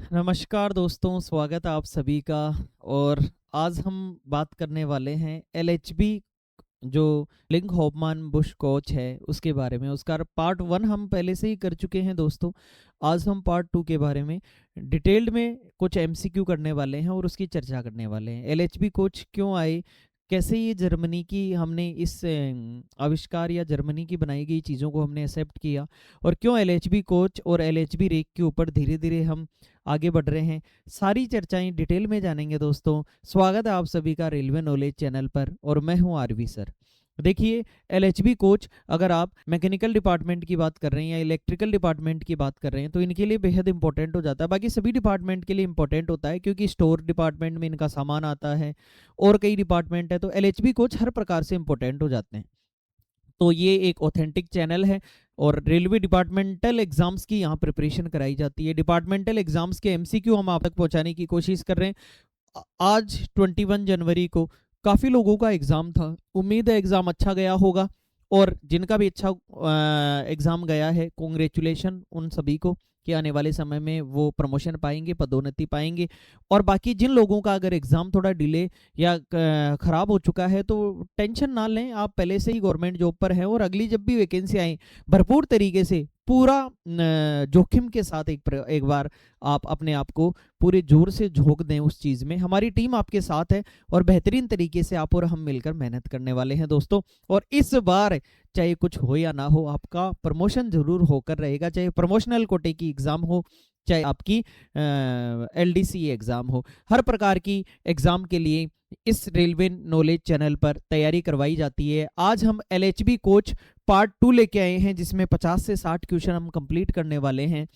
नमस्कार दोस्तों, स्वागत है आप सभी का। और आज हम बात करने वाले हैं एलएचबी जो लिंक होपमैन बुश कोच है उसके बारे में। उसका पार्ट 1 हम पहले से ही कर चुके हैं दोस्तों। आज हम पार्ट 2 के बारे में डिटेल्ड में कुछ एमसीक्यू करने वाले हैं और उसकी चर्चा करने वाले हैं। एलएचबी कोच क्यों आए, कैसे ये जर्मनी की हमने इस आविष्कार या जर्मनी की बनाई गई चीज़ों को हमने एक्सेप्ट किया, और क्यों एलएचबी कोच और एलएचबी रेक के ऊपर धीरे धीरे हम आगे बढ़ रहे हैं, सारी चर्चाएं डिटेल में जानेंगे दोस्तों। स्वागत है आप सभी का रेलवे नॉलेज चैनल पर, और मैं हूं आरवी सर। देखिए, एलएचबी कोच अगर आप मैकेनिकल डिपार्टमेंट की बात कर रहे हैं या इलेक्ट्रिकल डिपार्टमेंट की बात कर रहे हैं तो इनके लिए बेहद इंपॉर्टेंट हो जाता है। बाकी सभी डिपार्टमेंट के लिए इंपॉर्टेंट होता है क्योंकि स्टोर डिपार्टमेंट में इनका सामान आता है और कई डिपार्टमेंट है, तो एलएचबी कोच हर प्रकार से इंपॉर्टेंट हो जाते हैं। तो ये एक ऑथेंटिक चैनल है और रेलवे डिपार्टमेंटल एग्जाम्स की यहाँ प्रिपरेशन कराई जाती है। डिपार्टमेंटल एग्जाम्स के एमसीक्यू हम आप तक पहुंचाने की कोशिश कर रहे हैं। आज 21 जनवरी को काफ़ी लोगों का एग्ज़ाम था। उम्मीद है एग्ज़ाम अच्छा गया होगा, और जिनका भी अच्छा एग्ज़ाम गया है, कॉन्ग्रेचुलेशन उन सभी को कि आने वाले समय में वो प्रमोशन पाएंगे, पदोन्नति पाएंगे। और बाकी जिन लोगों का अगर एग्ज़ाम थोड़ा डिले या ख़राब हो चुका है तो टेंशन ना लें, आप पहले से ही गवर्नमेंट जॉब पर हैं और अगली जब भी वैकेंसी आए भरपूर तरीके से पूरा जोखिम के साथ एक बार आप अपने आप को पूरे जोर से झोंक दें उस चीज़ में। हमारी टीम आपके साथ है और बेहतरीन तरीके से आप और हम मिलकर मेहनत करने वाले हैं दोस्तों। और इस बार चाहे कुछ हो या ना हो, आपका प्रमोशन जरूर होकर रहेगा, चाहे प्रमोशनल कोटे की एग्ज़ाम हो, चाहे आपकी एलडीसी एग्ज़ाम हो। हर प्रकार की एग्ज़ाम के लिए इस रेलवे नॉलेज चैनल पर तैयारी करवाई जाती है। आज हम एलएचबी कोच पार्ट 2 लेके आए हैं जिसमें 50 से 60 क्वेश्चन हम कंप्लीट करने वाले हैं।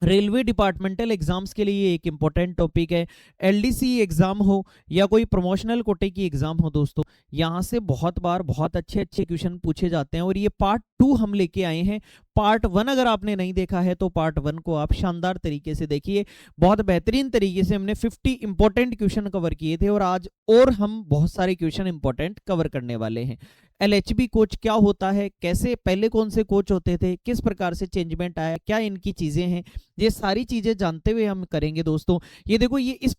रेलवे डिपार्टमेंटल एग्जाम्स के लिए एक इंपॉर्टेंट टॉपिक है। एलडीसी एग्जाम हो या कोई प्रमोशनल कोटे की एग्जाम हो दोस्तों, यहाँ से बहुत बार बहुत अच्छे अच्छे क्वेश्चन पूछे जाते हैं और ये पार्ट 2 हम लेके आए हैं। पार्ट 1 अगर आपने नहीं देखा है तो पार्ट 1 को आप शानदार तरीके से देखिए। बहुत बेहतरीन तरीके से हमने 50 इंपॉर्टेंट क्वेश्चन कवर किए थे और आज और हम बहुत सारे क्वेश्चन इंपॉर्टेंट कवर करने वाले हैं। एलएचबी कोच क्या होता है, कैसे पहले कौन से कोच होते थे, किस प्रकार से चेंजमेंट आया, क्या इनकी चीज़ें हैं, ये सारी चीज़ें जानते हुए हम करेंगे दोस्तों। ये देखो, ये इस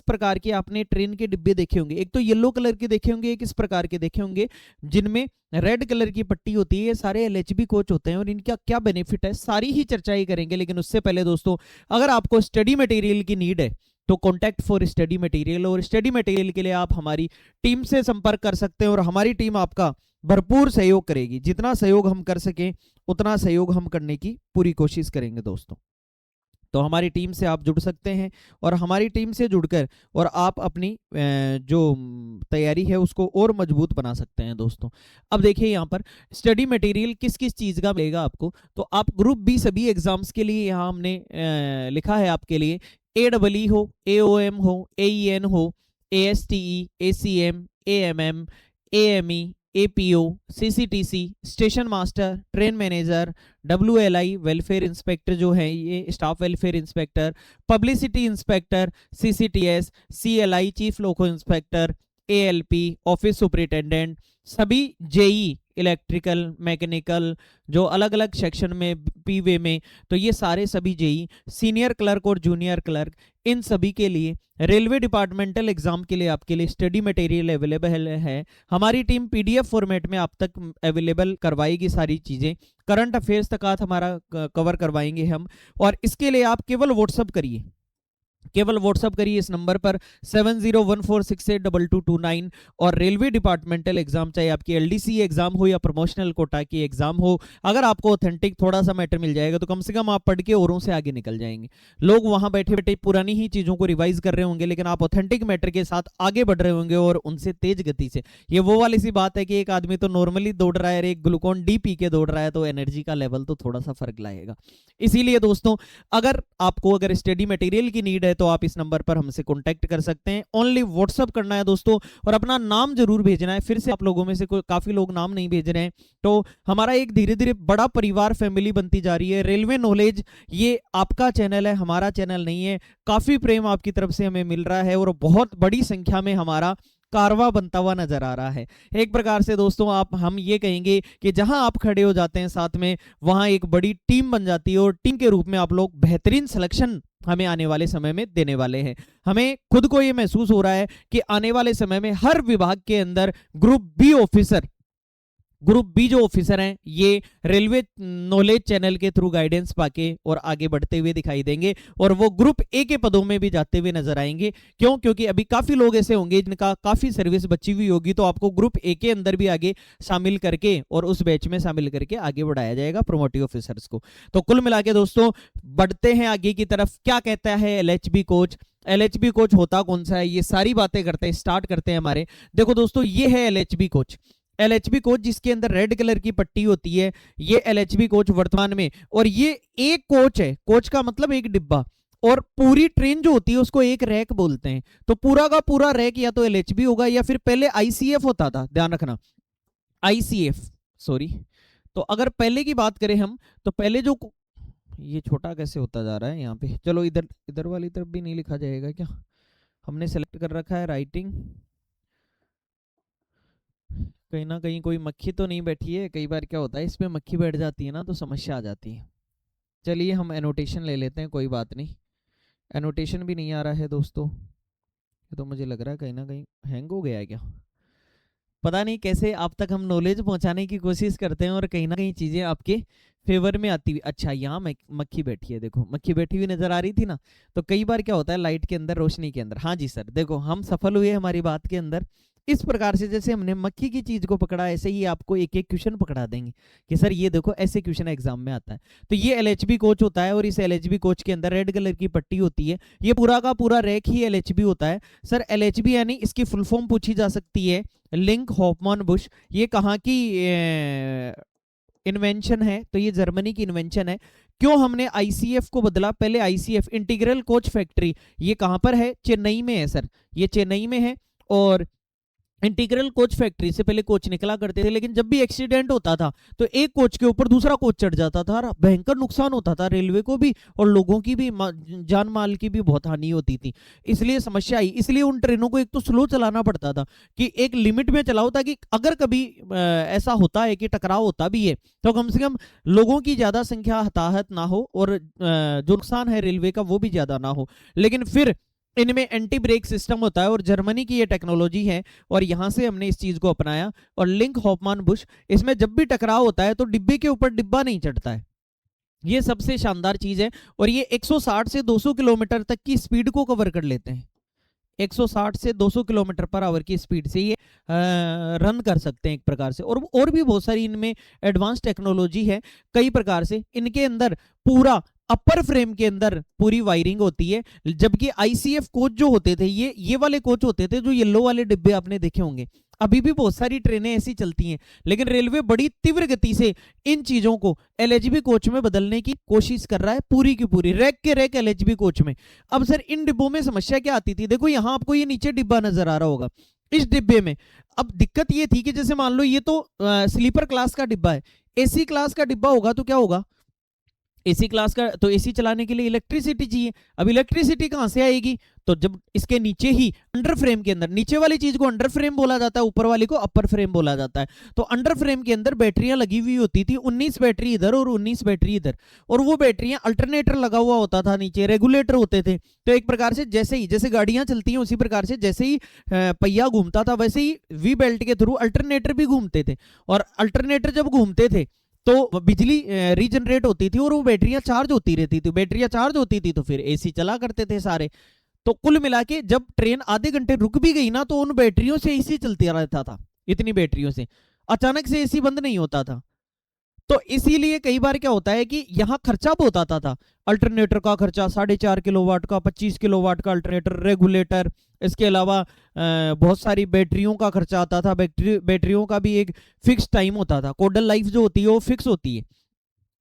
प्रकार के आपने ट्रेन के डिब्बे देखे होंगे। एक तो येलो कलर के देखे होंगे, एक इस प्रकार के देखे होंगे जिनमें रेड कलर की पट्टी होती है। ये सारे एलएचबी कोच होते हैं और इनका क्या बेनिफिट है, सारी ही चर्चाएं करेंगे। लेकिन उससे पहले दोस्तों, अगर आपको स्टडी मटेरियल की नीड है तो कॉन्टैक्ट फॉर स्टडी मटेरियल, और स्टडी मटेरियल के लिए आप हमारी टीम से संपर्क कर सकते हैं और हमारी टीम आपका भरपूर सहयोग करेगी। जितना सहयोग हम कर सकें उतना सहयोग हम करने की पूरी कोशिश करेंगे दोस्तों। तो हमारी टीम से आप जुड़ सकते हैं और हमारी टीम से जुड़कर और आप अपनी जो तैयारी है उसको और मजबूत बना सकते हैं दोस्तों। अब देखिए, यहाँ पर स्टडी मटेरियल किस किस चीज़ का मिलेगा आपको, तो आप ग्रुप बी सभी एग्जाम्स के लिए यहाँ हमने लिखा है आपके लिए। AEE हो, AOM हो, AEN हो, ASTE, ACM, AMM, AME, APO, CCTC, station master, train manager, WLI welfare inspector जो है ये staff welfare inspector, publicity inspector, CCTS, CLI chief loco inspector, ALP office superintendent, सभी जेई इलेक्ट्रिकल मैकेनिकल जो अलग अलग section में पीवे में, तो ये सारे सभी जेई, सीनियर क्लर्क और जूनियर क्लर्क, इन सभी के लिए रेलवे डिपार्टमेंटल एग्जाम के लिए आपके लिए स्टडी मटेरियल अवेलेबल है। हमारी टीम PDF फॉर्मेट में आप तक अवेलेबल करवाएगी सारी चीज़ें। करंट अफेयर्स तक आज हमारा कवर करवाएंगे हम, और इसके लिए आप केवल व्हाट्सअप करिए, केवल व्हाट्सअप करिए इस नंबर पर 7014682229। और रेलवे डिपार्टमेंटल एग्जाम, चाहे आपकी एलडीसी एग्जाम हो या प्रमोशनल कोटा की एग्जाम हो, अगर आपको ऑथेंटिक थोड़ा सा मैटर मिल जाएगा तो कम से कम आप पढ़ के औरों से आगे निकल जाएंगे। लोग वहां बैठे बैठे पुरानी ही चीज़ों को रिवाइज कर रहे होंगे, लेकिन आप ऑथेंटिक मैटर के साथ आगे बढ़ रहे होंगे और उनसे तेज गति से। ये वो वाली सी बात है कि एक आदमी तो नॉर्मली दौड़ रहा है, एक ग्लूकोन डी पी के दौड़ रहा है, तो एनर्जी का लेवल तो थोड़ा सा फर्क लाएगा। इसीलिए दोस्तों, अगर स्टडी मटेरियल की नीड है तो आप इस नंबर पर हमसे कांटेक्ट कर सकते हैं। ओनली व्हाट्सअप करना है दोस्तों, और अपना नाम जरूर भेजना है। फिर से आप लोगों में से काफी लोग नाम नहीं भेज रहे हैं, तो हमारा एक धीरे धीरे बड़ा परिवार फैमिली बनती जा रही है। रेलवे नॉलेज ये आपका चैनल है, हमारा चैनल नहीं है। काफी प्रेम आपकी तरफ से हमें मिल रहा है और बहुत बड़ी संख्या में हमारा कारवा बनता हुआ नजर आ रहा है। एक प्रकार से दोस्तों हम ये कहेंगे कि जहां आप खड़े हो जाते हैं साथ में, वहां एक बड़ी टीम बन जाती है और टीम के रूप में आप लोग बेहतरीन सिलेक्शन हमें आने वाले समय में देने वाले हैं। हमें खुद को ये महसूस हो रहा है कि आने वाले समय में हर विभाग के अंदर ग्रुप बी जो ऑफिसर हैं ये रेलवे नॉलेज चैनल के थ्रू गाइडेंस पाके और आगे बढ़ते हुए दिखाई देंगे, और वो ग्रुप ए के पदों में भी जाते हुए नजर आएंगे। क्यों? क्योंकि अभी काफी लोग ऐसे होंगे जिनका काफी सर्विस बची हुई होगी, तो आपको ग्रुप ए के अंदर भी आगे शामिल करके और उस बैच में शामिल करके आगे बढ़ाया जाएगा प्रोमोटिव ऑफिसर्स को। तो कुल मिला के दोस्तों बढ़ते हैं आगे की तरफ। क्या कहता है एलएचबी कोच? एलएचबी कोच होता कौन सा है, ये सारी बातें करते हैं, स्टार्ट करते हैं हमारे। देखो दोस्तों, ये है एलएचबी कोच। एलएचबी कोच जिसके अंदर रेड कलर की पट्टी होती है, ये एलएचबी कोच वर्तमान में, और ये एक कोच है। कोच का मतलब एक डिब्बा, और पूरी ट्रेन जो होती है उसको एक रैक बोलते हैं। तो पूरा का पूरा रैक या तो एलएचबी होगा या फिर पहले आईसीएफ होता था, ध्यान रखना, आईसीएफ, सॉरी। तो अगर पहले की बात करें हम, तो पहले जो, ये छोटा कैसे होता जा रहा है यहाँ पे, चलो इधर वाली तरफ भी नहीं लिखा जाएगा क्या? हमने सेलेक्ट कर रखा है राइटिंग, कहीं ना कहीं कोई मक्खी तो नहीं बैठी है। कई बार क्या होता है इसमें मक्खी बैठ जाती है ना तो समस्या आ जाती है। चलिए हम एनोटेशन ले लेते हैं, कोई बात नहीं। एनोटेशन भी नहीं आ रहा है दोस्तों, ये तो मुझे लग रहा है कहीं ना कहीं हैंग हो गया है क्या, पता नहीं कैसे आप तक हम नॉलेज पहुंचाने की कोशिश करते हैं और कहीं ना कहीं चीज़ें आपके फेवर में आती हुई। अच्छा, यहाँ मक्खी बैठी है, देखो मक्खी बैठी हुई नजर आ रही थी ना। तो कई बार क्या होता है लाइट के अंदर, रोशनी के अंदर, हाँ जी सर, देखो हम सफल हुए हमारी बात के अंदर। इस प्रकार से जैसे हमने मक्खी की चीज को पकड़ा, ऐसे ही आपको एक एक क्वेश्चन पकड़ा देंगे कि सर ये देखो ऐसे क्वेश्चन एग्जाम में आता है। तो ये एलएचबी कोच होता है, और इस एलएचबी कोच के अंदर रेड कलर की पट्टी होती है। ये पूरा का पूरा रैक ही एलएचबी होता है। सर एलएचबी यानी इसकी फुल फॉर्म पूछी जा सकती है, लिंक हॉफमैन बुश। ये कहाँ की इन्वेंशन है? तो ये जर्मनी की इन्वेंशन है। क्यों हमने आईसीएफ को बदला? पहले आईसीएफ इंटीग्रल कोच फैक्ट्री, ये कहां पर है? चेन्नई में है सर, ये चेन्नई में है। और इंटीग्रल कोच फैक्ट्री से पहले कोच निकला करते थे, लेकिन जब भी एक्सीडेंट होता था तो एक कोच के ऊपर दूसरा कोच चढ़ जाता था, भयंकर नुकसान होता था रेलवे को भी और लोगों की भी, जान माल की भी बहुत हानि होती थी। इसलिए समस्या आई, इसलिए उन ट्रेनों को एक तो स्लो चलाना पड़ता था कि एक लिमिट में चलाओ, ताकि अगर कभी ऐसा होता है कि टकराव होता भी है तो कम से कम लोगों की ज्यादा संख्या हताहत ना हो और जो नुकसान है रेलवे का वो भी ज्यादा ना हो। लेकिन फिर इनमें एंटी ब्रेक सिस्टम होता है और जर्मनी की ये टेक्नोलॉजी है, और यहां से हमने इस चीज को अपनाया। और लिंक हॉफमैन बुश, इसमें जब भी टकराव होता है तो डिब्बे के ऊपर डिब्बा नहीं चढ़ता है, ये सबसे शानदार चीज है। और ये 160 से 200 किलोमीटर तक की स्पीड को कवर कर लेते हैं। 160 से 200 किलोमीटर पर आवर की स्पीड से ये रन कर सकते हैं एक प्रकार से। और भी बहुत सारी इनमें एडवांस टेक्नोलॉजी है कई प्रकार से। इनके अंदर पूरा अपर फ्रेम के अंदर पूरी वायरिंग होती है, जबकि आईसीएफ कोच जो होते थे ये वाले कोच होते थे, जो येलो वाले डिब्बे आपने देखे होंगे। अभी भी बहुत सारी ट्रेनें ऐसी चलती हैं, लेकिन रेलवे बड़ी तीव्र गति से इन चीजों को एलएचबी कोच में बदलने की कोशिश कर रहा है, पूरी की पूरी रैक के रैक एलएचबी कोच में। अब सर इन डिब्बों में समस्या क्या आती थी? देखो यहाँ आपको ये नीचे डिब्बा नजर आ रहा होगा, इस डिब्बे में अब दिक्कत ये थी कि जैसे मान लो ये तो स्लीपर क्लास का डिब्बा है, एसी क्लास का डिब्बा होगा तो क्या होगा? एसी क्लास का, तो एसी चलाने के लिए इलेक्ट्रिसिटी चाहिए। अब इलेक्ट्रिसिटी कहां से आएगी? तो जब इसके नीचे ही अंडर फ्रेम के अंदर, नीचे वाली चीज को अंडर फ्रेम बोला जाता है, ऊपर वाली को अपर फ्रेम बोला जाता है। तो अंडर फ्रेम के अंदर बैटरियां लगी हुई होती थी, 19 बैटरी इधर और 19 बैटरी इधर, और वो बैटरियां अल्टरनेटर लगा हुआ होता था, नीचे रेगुलेटर होते थे। तो एक प्रकार से जैसे गाड़ियां चलती हैं उसी प्रकार से जैसे ही पहिया घूमता था वैसे ही वी बेल्ट के थ्रू अल्टरनेटर भी घूमते थे, और अल्टरनेटर जब घूमते थे तो बिजली रीजनरेट होती थी और वो बैटरियां चार्ज होती रहती थी। बैटरियां चार्ज होती थी तो फिर एसी चला करते थे सारे। तो कुल मिला के जब ट्रेन आधे घंटे रुक भी गई ना तो उन बैटरियों से एसी चलती रहता था, इतनी बैटरियों से अचानक से एसी बंद नहीं होता था। तो इसीलिए कई बार क्या होता है कि यहाँ खर्चा बहुत आता था। अल्टरनेटर का खर्चा 4.5 किलोवाट का, 25 किलोवाट का अल्टरनेटर, रेगुलेटर, इसके अलावा बहुत सारी बैटरियों का खर्चा आता था। बैटरियों का भी एक फिक्स टाइम होता था, कोडल लाइफ जो होती है वो फिक्स होती है,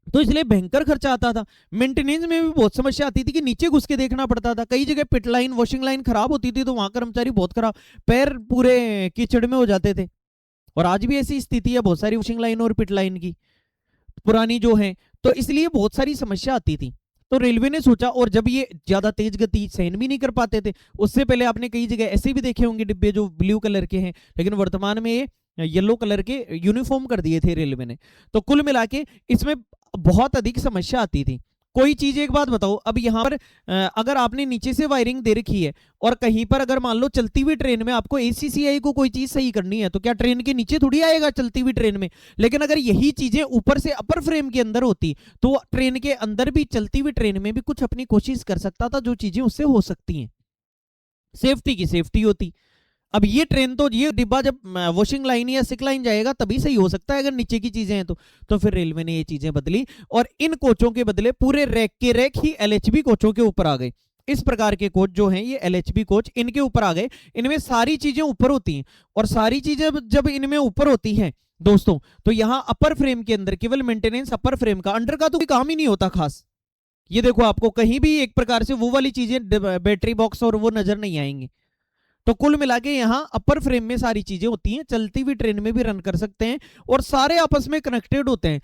तो इसलिए भयंकर खर्चा आता था। मेंटेनेंस में भी बहुत समस्या आती थी कि नीचे घुस के देखना पड़ता था। कई जगह पिट लाइन, वॉशिंग लाइन खराब होती थी तो वहां कर्मचारी बहुत खराब, पैर पूरे कीचड़ में हो जाते थे। और आज भी ऐसी स्थिति है बहुत सारी वॉशिंग लाइन और पिट लाइन की पुरानी जो है, तो इसलिए बहुत सारी समस्या आती थी। तो रेलवे ने सोचा, और जब ये ज्यादा तेज गति सहन भी नहीं कर पाते थे, उससे पहले आपने कई जगह ऐसे भी देखे होंगे डिब्बे जो ब्लू कलर के हैं, लेकिन वर्तमान में ये येलो कलर के यूनिफॉर्म कर दिए थे रेलवे ने। तो कुल मिला के इसमें बहुत अधिक समस्या आती थी। कोई चीज एक बात बताओ, अब यहाँ पर अगर आपने नीचे से वायरिंग दे रखी है और कहीं पर अगर मान लो चलती हुई ट्रेन में आपको ACCI को कोई चीज सही करनी है, तो क्या ट्रेन के नीचे थोड़ी आएगा चलती हुई ट्रेन में? लेकिन अगर यही चीजें ऊपर से अपर फ्रेम के अंदर होती तो ट्रेन के अंदर भी, चलती हुई ट्रेन में भी कुछ अपनी कोशिश कर सकता था, जो चीजें उससे हो सकती हैं। सेफ्टी की सेफ्टी होती। अब ये ट्रेन तो, ये डिब्बा जब वॉशिंग लाइन या सिक लाइन जाएगा तभी सही हो सकता है अगर नीचे की चीजें हैं तो फिर रेलवे ने ये चीजें बदली और इन कोचों के बदले पूरे रैक के रैक ही LHB कोचों के ऊपर आ गए। इस प्रकार के कोच जो हैं ये LHB कोच इनके ऊपर आ गए। इनमें सारी चीजें ऊपर होती हैं और सारी चीजें जब इनमें ऊपर होती हैं दोस्तों, तो यहाँ अपर फ्रेम के अंदर केवल मेंटेनेंस अपर फ्रेम का, अंडर का तो कोई काम ही नहीं होता खास। ये देखो आपको कहीं भी एक प्रकार से वो वाली चीजें, बैटरी बॉक्स और वो नजर नहीं आएंगे। तो कुल मिला के यहाँ अपर फ्रेम में सारी चीजें होती हैं, चलती हुई ट्रेन में भी रन कर सकते हैं और सारे आपस में कनेक्टेड होते हैं।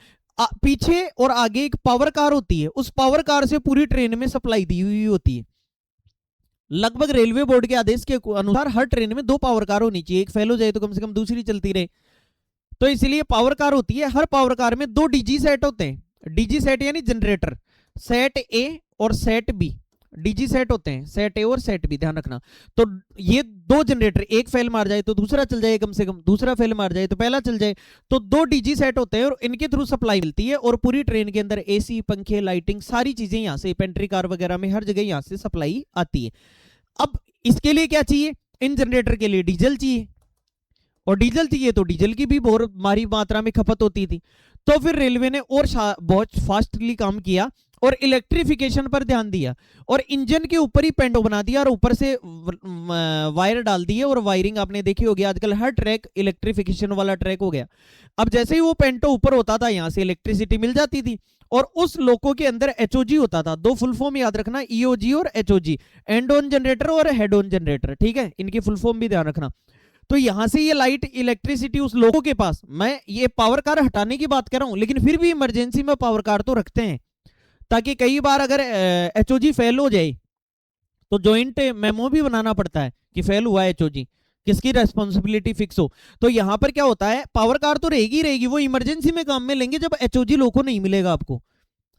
पीछे और आगे एक पावर कार होती है, उस पावर कार से पूरी ट्रेन में सप्लाई दी हुई होती है। लगभग रेलवे बोर्ड के आदेश के अनुसार हर ट्रेन में 2 पावर कार होनी चाहिए, एक फेल हो जाए तो कम से कम दूसरी चलती रहे, तो इसलिए पावर कार होती है। हर पावर कार में 2 DG सेट होते हैं। DG सेट यानी जनरेटर, सेट A और सेट B, DG सेट होते हैं, सेट A और सेट B, ध्यान रखना। तो ये 2 जनरेटर, एक फेल मार जाए तो दूसरा चल जाए, कम से कम दूसरा फेल मार जाए तो पहला चल जाए, तो 2 DG सेट होते हैं और इनके थ्रू सप्लाई मिलती है और पूरी ट्रेन के अंदर AC, पंखे, लाइटिंग, सारी चीजें यहाँ से, पेंट्री कार वगैरह में हर जगह यहाँ से सप्लाई आती है। अब इसके लिए क्या चाहिए? इन जनरेटर के लिए डीजल चाहिए, और डीजल चाहिए तो डीजल की भी बहुत भारी मात्रा में खपत होती थी। तो फिर रेलवे ने और बहुत फास्टली काम किया और इलेक्ट्रिफिकेशन पर ध्यान दिया और इंजन के ऊपर ही पेंटो बना दिया और ऊपर से वायर डाल दिए और वायरिंग आपने देखी होगी, आजकल हर ट्रैक इलेक्ट्रिफिकेशन वाला ट्रैक हो गया। अब जैसे ही वो पेंटो ऊपर होता था, यहां से इलेक्ट्रिसिटी मिल जाती थी और उस लोको के अंदर HOG होता था। 2 फुल फॉर्म याद रखना, EOG और HOG, एंड ऑन जनरेटर और हेड ऑन जनरेटर, ठीक है, इनकी फुल फॉर्म भी ध्यान रखना। तो यहां से ये लाइट इलेक्ट्रिसिटी उस लोगों के पास, मैं ये पावर कार हटाने की बात कर रहा हूं, लेकिन फिर भी इमरजेंसी में पावर कार तो रखते हैं, ताकि कई बार अगर HOG फेल हो जाए तो जॉइंट मेमो भी बनाना पड़ता है कि फेल हुआ है HOG, किसकी रेस्पॉन्सिबिलिटी फिक्स हो। तो यहां पर क्या होता है, पावर कार तो रहेगी रहेगी, वो इमरजेंसी में काम में लेंगे जब HOG लोको नहीं मिलेगा आपको।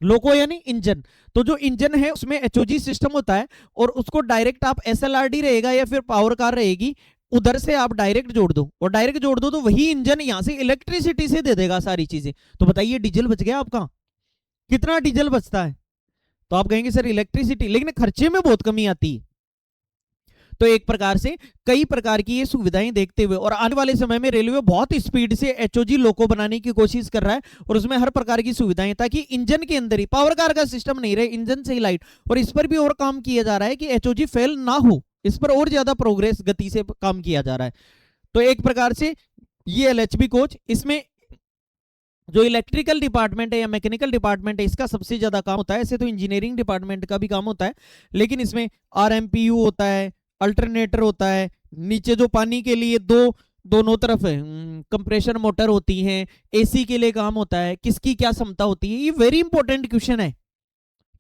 लोको यानी इंजन, तो जो इंजन है उसमें HOG सिस्टम होता है और उसको डायरेक्ट आप SLRD रहेगा या फिर पावर कार रहेगी, उधर से आप डायरेक्ट जोड़ दो और डायरेक्ट जोड़ दो तो वही इंजन यहां से इलेक्ट्रिसिटी से दे देगा सारी चीजें। तो बताइए डीजल बच गया आपका, कितना डीजल बचता है? तो आप कहेंगे सर इलेक्ट्रिसिटी, लेकिन खर्चे में बहुत कमी आती है। तो एक प्रकार से कई प्रकार की ये सुविधाएं देखते हुए और आने वाले समय में रेलवे बहुत स्पीड से HOG लोको बनाने की कोशिश कर रहा है और उसमें हर प्रकार की सुविधाएं, ताकि इंजन के अंदर ही पावर कार का सिस्टम नहीं रहे, इंजन से ही लाइट, और इस पर भी और काम किया जा रहा है कि HOG फेल ना हो, इस पर और ज्यादा प्रोग्रेस गति से काम किया जा रहा है। तो एक प्रकार से ये LHB कोच, इसमें जो इलेक्ट्रिकल डिपार्टमेंट है या मैकेनिकल डिपार्टमेंट है, इसका सबसे ज्यादा काम होता है। ऐसे तो इंजीनियरिंग डिपार्टमेंट का भी काम होता है, लेकिन इसमें RMPU होता है, अल्टरनेटर होता है, नीचे जो पानी के लिए दोनों तरफ कंप्रेशर मोटर होती हैं, AC के लिए काम होता है, किसकी क्या क्षमता होती है, ये वेरी इंपॉर्टेंट क्वेश्चन है।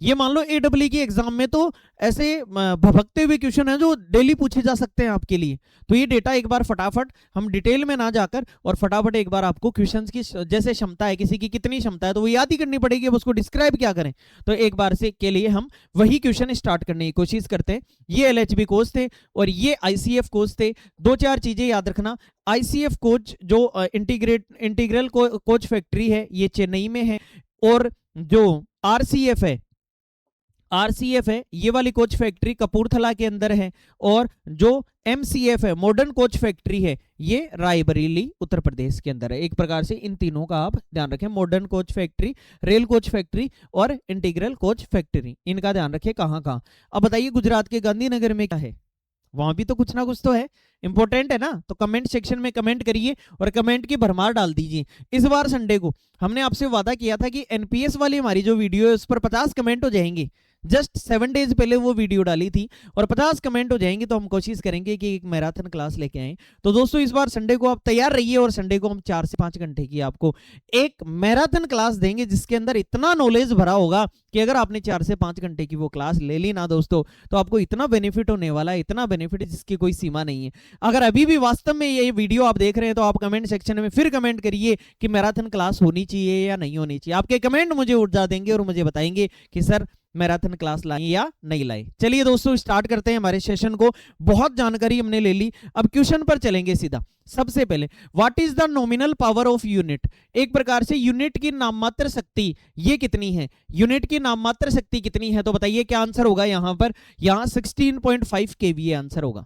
ये मान लो AEE के एग्जाम में तो ऐसे भभकते हुए क्वेश्चन है जो डेली पूछे जा सकते हैं आपके लिए। तो ये डेटा एक बार फटाफट, हम डिटेल में ना जाकर और फटाफट एक बार आपको क्वेश्चंस की जैसे क्षमता है, किसी की कितनी क्षमता है तो वो याद ही करनी पड़ेगी, अब उसको डिस्क्राइब क्या करें। तो एक बार से के लिए हम वही क्वेश्चन स्टार्ट करने की कोशिश करते हैं। ये LHB कोच थे और ये ICF कोच थे। 2-4 चीजें याद रखना, ICF कोच जो इंटीग्रल कोच फैक्ट्री है ये चेन्नई में है, और जो RCF है ये वाली कोच फैक्ट्री कपूरथला के अंदर है, और जो MCF है मॉडर्न कोच फैक्ट्री है ये रायबरेली उत्तर प्रदेश के अंदर है। एक प्रकार से इन तीनों का आप ध्यान रखें, modern coach factory, rail coach factory और इंटीग्रल कोच फैक्ट्री, इनका ध्यान रखें कहाँ कहाँ। अब बताइए गुजरात के गांधीनगर में क्या है, वहां भी तो कुछ ना कुछ तो है, इंपॉर्टेंट है ना। तो कमेंट सेक्शन में कमेंट करिए और कमेंट की भरमार डाल दीजिए। इस बार संडे को हमने आपसे वादा किया था कि NPS वाली हमारी जो वीडियो है उस पर 50 कमेंट हो जाएंगे। जस्ट 7 डेज पहले वो वीडियो डाली थी और 50 कमेंट हो जाएंगे तो हम कोशिश करेंगे कि एक मैराथन क्लास लेके आए। तो दोस्तों इस बार संडे को आप तैयार रहिए और संडे को हम 4 से 5 घंटे की आपको एक मैराथन क्लास देंगे जिसके अंदर इतना नॉलेज भरा होगा कि अगर आपने 4 से 5 घंटे की वो क्लास ले ली ना दोस्तों तो आपको इतना बेनिफिट होने वाला है, इतना बेनिफिट जिसकी कोई सीमा नहीं है। अगर अभी भी वास्तव में ये वीडियो आप देख रहे हैं तो आप कमेंट सेक्शन में फिर कमेंट करिए कि मैराथन क्लास होनी चाहिए या नहीं होनी चाहिए। आपके कमेंट मुझे ऊर्जा देंगे और मुझे बताएंगे कि सर मैराथन क्लास लाए या नहीं लाए। चलिए दोस्तों स्टार्ट करते हैं हमारे सेशन को। बहुत जानकारी हमने ले ली, अब क्वेश्चन पर चलेंगे सीधा। सबसे पहले what is the nominal power of unit. एक प्रकार से यूनिट की नाममात्र शक्ति ये कितनी है, यूनिट की नाममात्र शक्ति कितनी है, तो बताइए क्या आंसर होगा यहाँ पर। यहाँ 16.5 kVA आंसर होगा।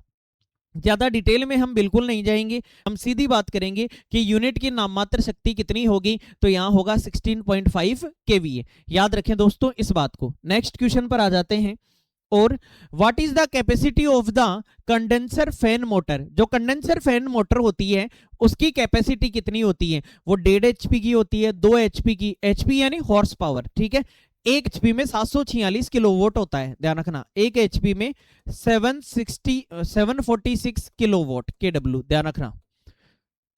ज्यादा डिटेल में हम बिल्कुल नहीं जाएंगे, हम सीधी बात करेंगे कि यूनिट की नाममात्र शक्ति कितनी होगी, तो यहां होगा 16.5 kVA। याद रखें दोस्तों इस बात को। नेक्स्ट क्वेश्चन पर आ जाते हैं। और what is the capacity of the condenser fan motor. जो कंडेंसर फैन मोटर होती है उसकी कैपेसिटी कितनी होती है, वो 1.5 HP की होती है, 2 HP की, HP यानी हॉर्स पावर, ठीक है। 1 HP में 746 किलोवाट होता है, ध्यान रखना। 1 HP में 746 किलोवाट KW, ध्यान रखना।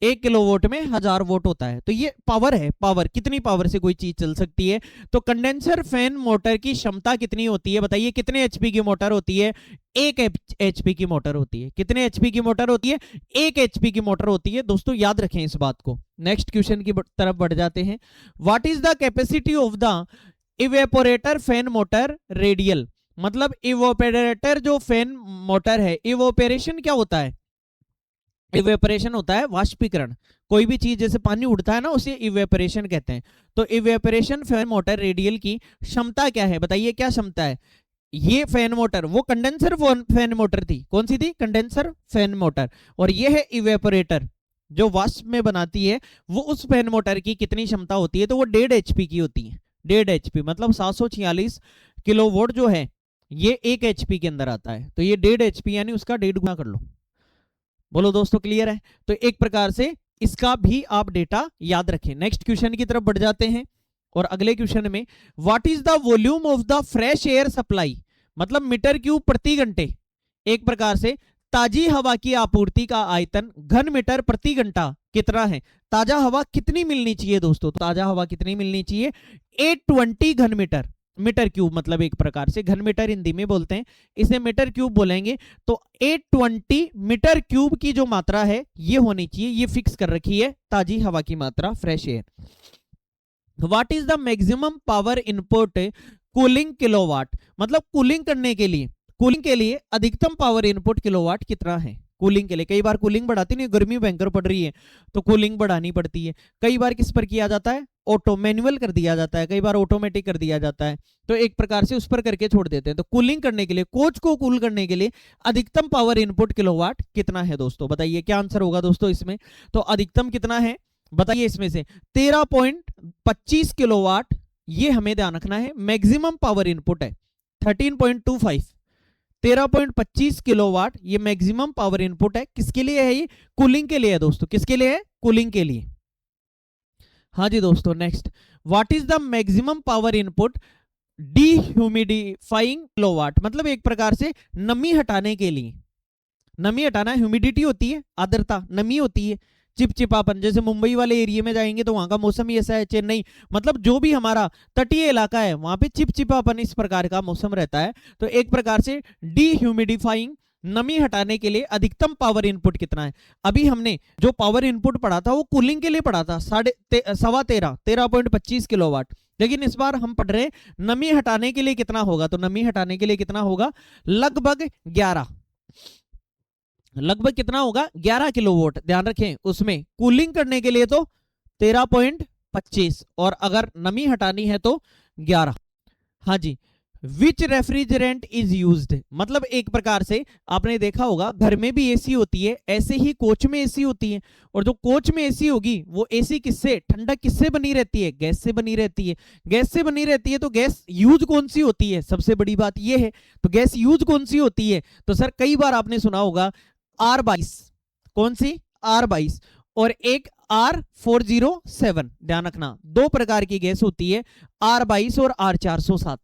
1 किलोवाट में 1000 वोट होता है। तो ये पावर है, पावर कितनी पावर से कोई चीज चल सकती है। तो कंडेंसर फैन मोटर की क्षमता कितनी होती है, बताइए कितने HP की मोटर होती है। 1 HP की मोटर होती है। कितने HP की मोटर होती है, 1 HP की मोटर होती है दोस्तों, याद रखें इस बात को। नेक्स्ट क्वेश्चन की तरफ बढ़ जाते हैं। What is the capacity of the evaporator fan motor radial. मतलब इवेपोरेटर जो फैन मोटर है, इवेपोरेशन क्या होता है, इवेपोरेशन होता है वाष्पीकरण। कोई भी चीज जैसे पानी उड़ता है ना उसे इवेपोरेशन कहते हैं। तो इवेपोरेशन फैन मोटर रेडियल की क्षमता क्या है, बताइए क्या क्षमता है। ये फैन मोटर वो कंडेंसर फैन मोटर थी, कौन सी थी, कंडेंसर फैन मोटर। और ये है इवेपोरेटर जो वाष्प में बनाती है, वो उस फैन मोटर की कितनी क्षमता होती है, तो वो 1.5 HP की होती है। 1.5 HP मतलब 746 किलोवाट जो है ये 1 HP के अंदर आता है। तो ये 1.5 HP यानी उसका 1.5 गुना कर लो। बोलो दोस्तों क्लियर है। तो एक प्रकार से इसका भी आप डेटा याद रखें। नेक्स्ट क्वेश्चन की तरफ बढ़ जाते हैं। और अगले क्वेश्चन में what is the volume of the fresh air supply. मतलब मीटर क्यूब प्रति घंटे। एक प्रकार से ताजी हवा की आपूर्ति का आयतन घन मीटर प्रति घंटा कितना है। ताजा हवा कितनी मिलनी चाहिए दोस्तों, ताजा हवा कितनी मिलनी चाहिए, 820 घन मीटर। मीटर क्यूब मतलब एक प्रकार से घन मीटर हिंदी में बोलते हैं, इसे मीटर क्यूब बोलेंगे। तो 820 मीटर क्यूब की जो मात्रा है ये होनी चाहिए, ये फिक्स कर रखी है ताजी हवा की मात्रा, fresh air. What is the maximum power input cooling kilowatt. मतलब कूलिंग करने के लिए, कूलिंग के लिए अधिकतम पावर इनपुट किलोवाट कितना है। कूलिंग के लिए कई बार कूलिंग बढ़ाती नहीं, गर्मी भयंकर पड़ रही है तो कूलिंग बढ़ानी पड़ती है। कई बार किस पर किया जाता है, ऑटो मैनुअल कर दिया जाता है, कई बार ऑटोमेटिक कर दिया जाता है। तो एक प्रकार से उस पर करके छोड़ देते हैं। तो कूलिंग करने के लिए, कोच को कूल करने के लिए अधिकतम पावर इनपुट किलोवाट कितना है दोस्तों, बताइए क्या आंसर होगा दोस्तों इसमें। तो अधिकतम कितना है बताइए इसमें से, 13.25 किलोवाट ये हमें ध्यान रखना है। मैक्सिमम पावर इनपुट है 13.25, 13.25 किलोवाट ये मैक्सिमम पावर इनपुट है। किसके लिए है ये, कूलिंग के लिए है दोस्तों। किसके लिए है, कूलिंग के लिए। हाँ जी दोस्तों next, what is the maximum power input dehumidifying kilowatt. मतलब एक प्रकार से नमी हटाने के लिए, नमी हटाना, ह्यूमिडिटी होती है आर्द्रता, नमी होती है, चिपचिपापन। जैसे मुंबई वाले एरिया में जाएंगे तो वहां का मौसम ही ऐसा है, चेन्नई मतलब जो भी हमारा तटीय इलाका है वहां पे चिपचिपापन इस प्रकार का मौसम रहता है। तो एक प्रकार से डीह्यूमिडिफाइंग, नमी हटाने के लिए अधिकतम पावर इनपुट कितना है। अभी हमने जो पावर इनपुट पढ़ा था वो कूलिंग के लिए पढ़ा था, 13.25 किलोवाट। लेकिन इस बार हम पढ़ रहे नमी हटाने के लिए कितना होगा। तो नमी हटाने के लिए कितना होगा, लगभग 11, लगभग कितना होगा 11 किलोवाट। ध्यान रखें उसमें कूलिंग करने के लिए तो 13.25 और अगर नमी हटानी है तो 11। हाँ जी, विच रेफ्रिजरेंट इज यूज्ड। मतलब एक प्रकार से आपने देखा होगा घर में भी एसी होती है, ऐसे ही कोच में एसी होती है। और जो कोच में एसी होगी वो एसी किससे, ठंडक किससे बनी रहती है, गैस से बनी रहती है। गैस से बनी रहती है तो गैस यूज कौन सी होती है, सबसे बड़ी बात ये है। तो गैस यूज कौन सी होती है, तो सर कई बार आपने सुना होगा R22, कौन सी, R22 और एक R407। ध्यान रखना दो प्रकार की गैस होती है, R22 और R407।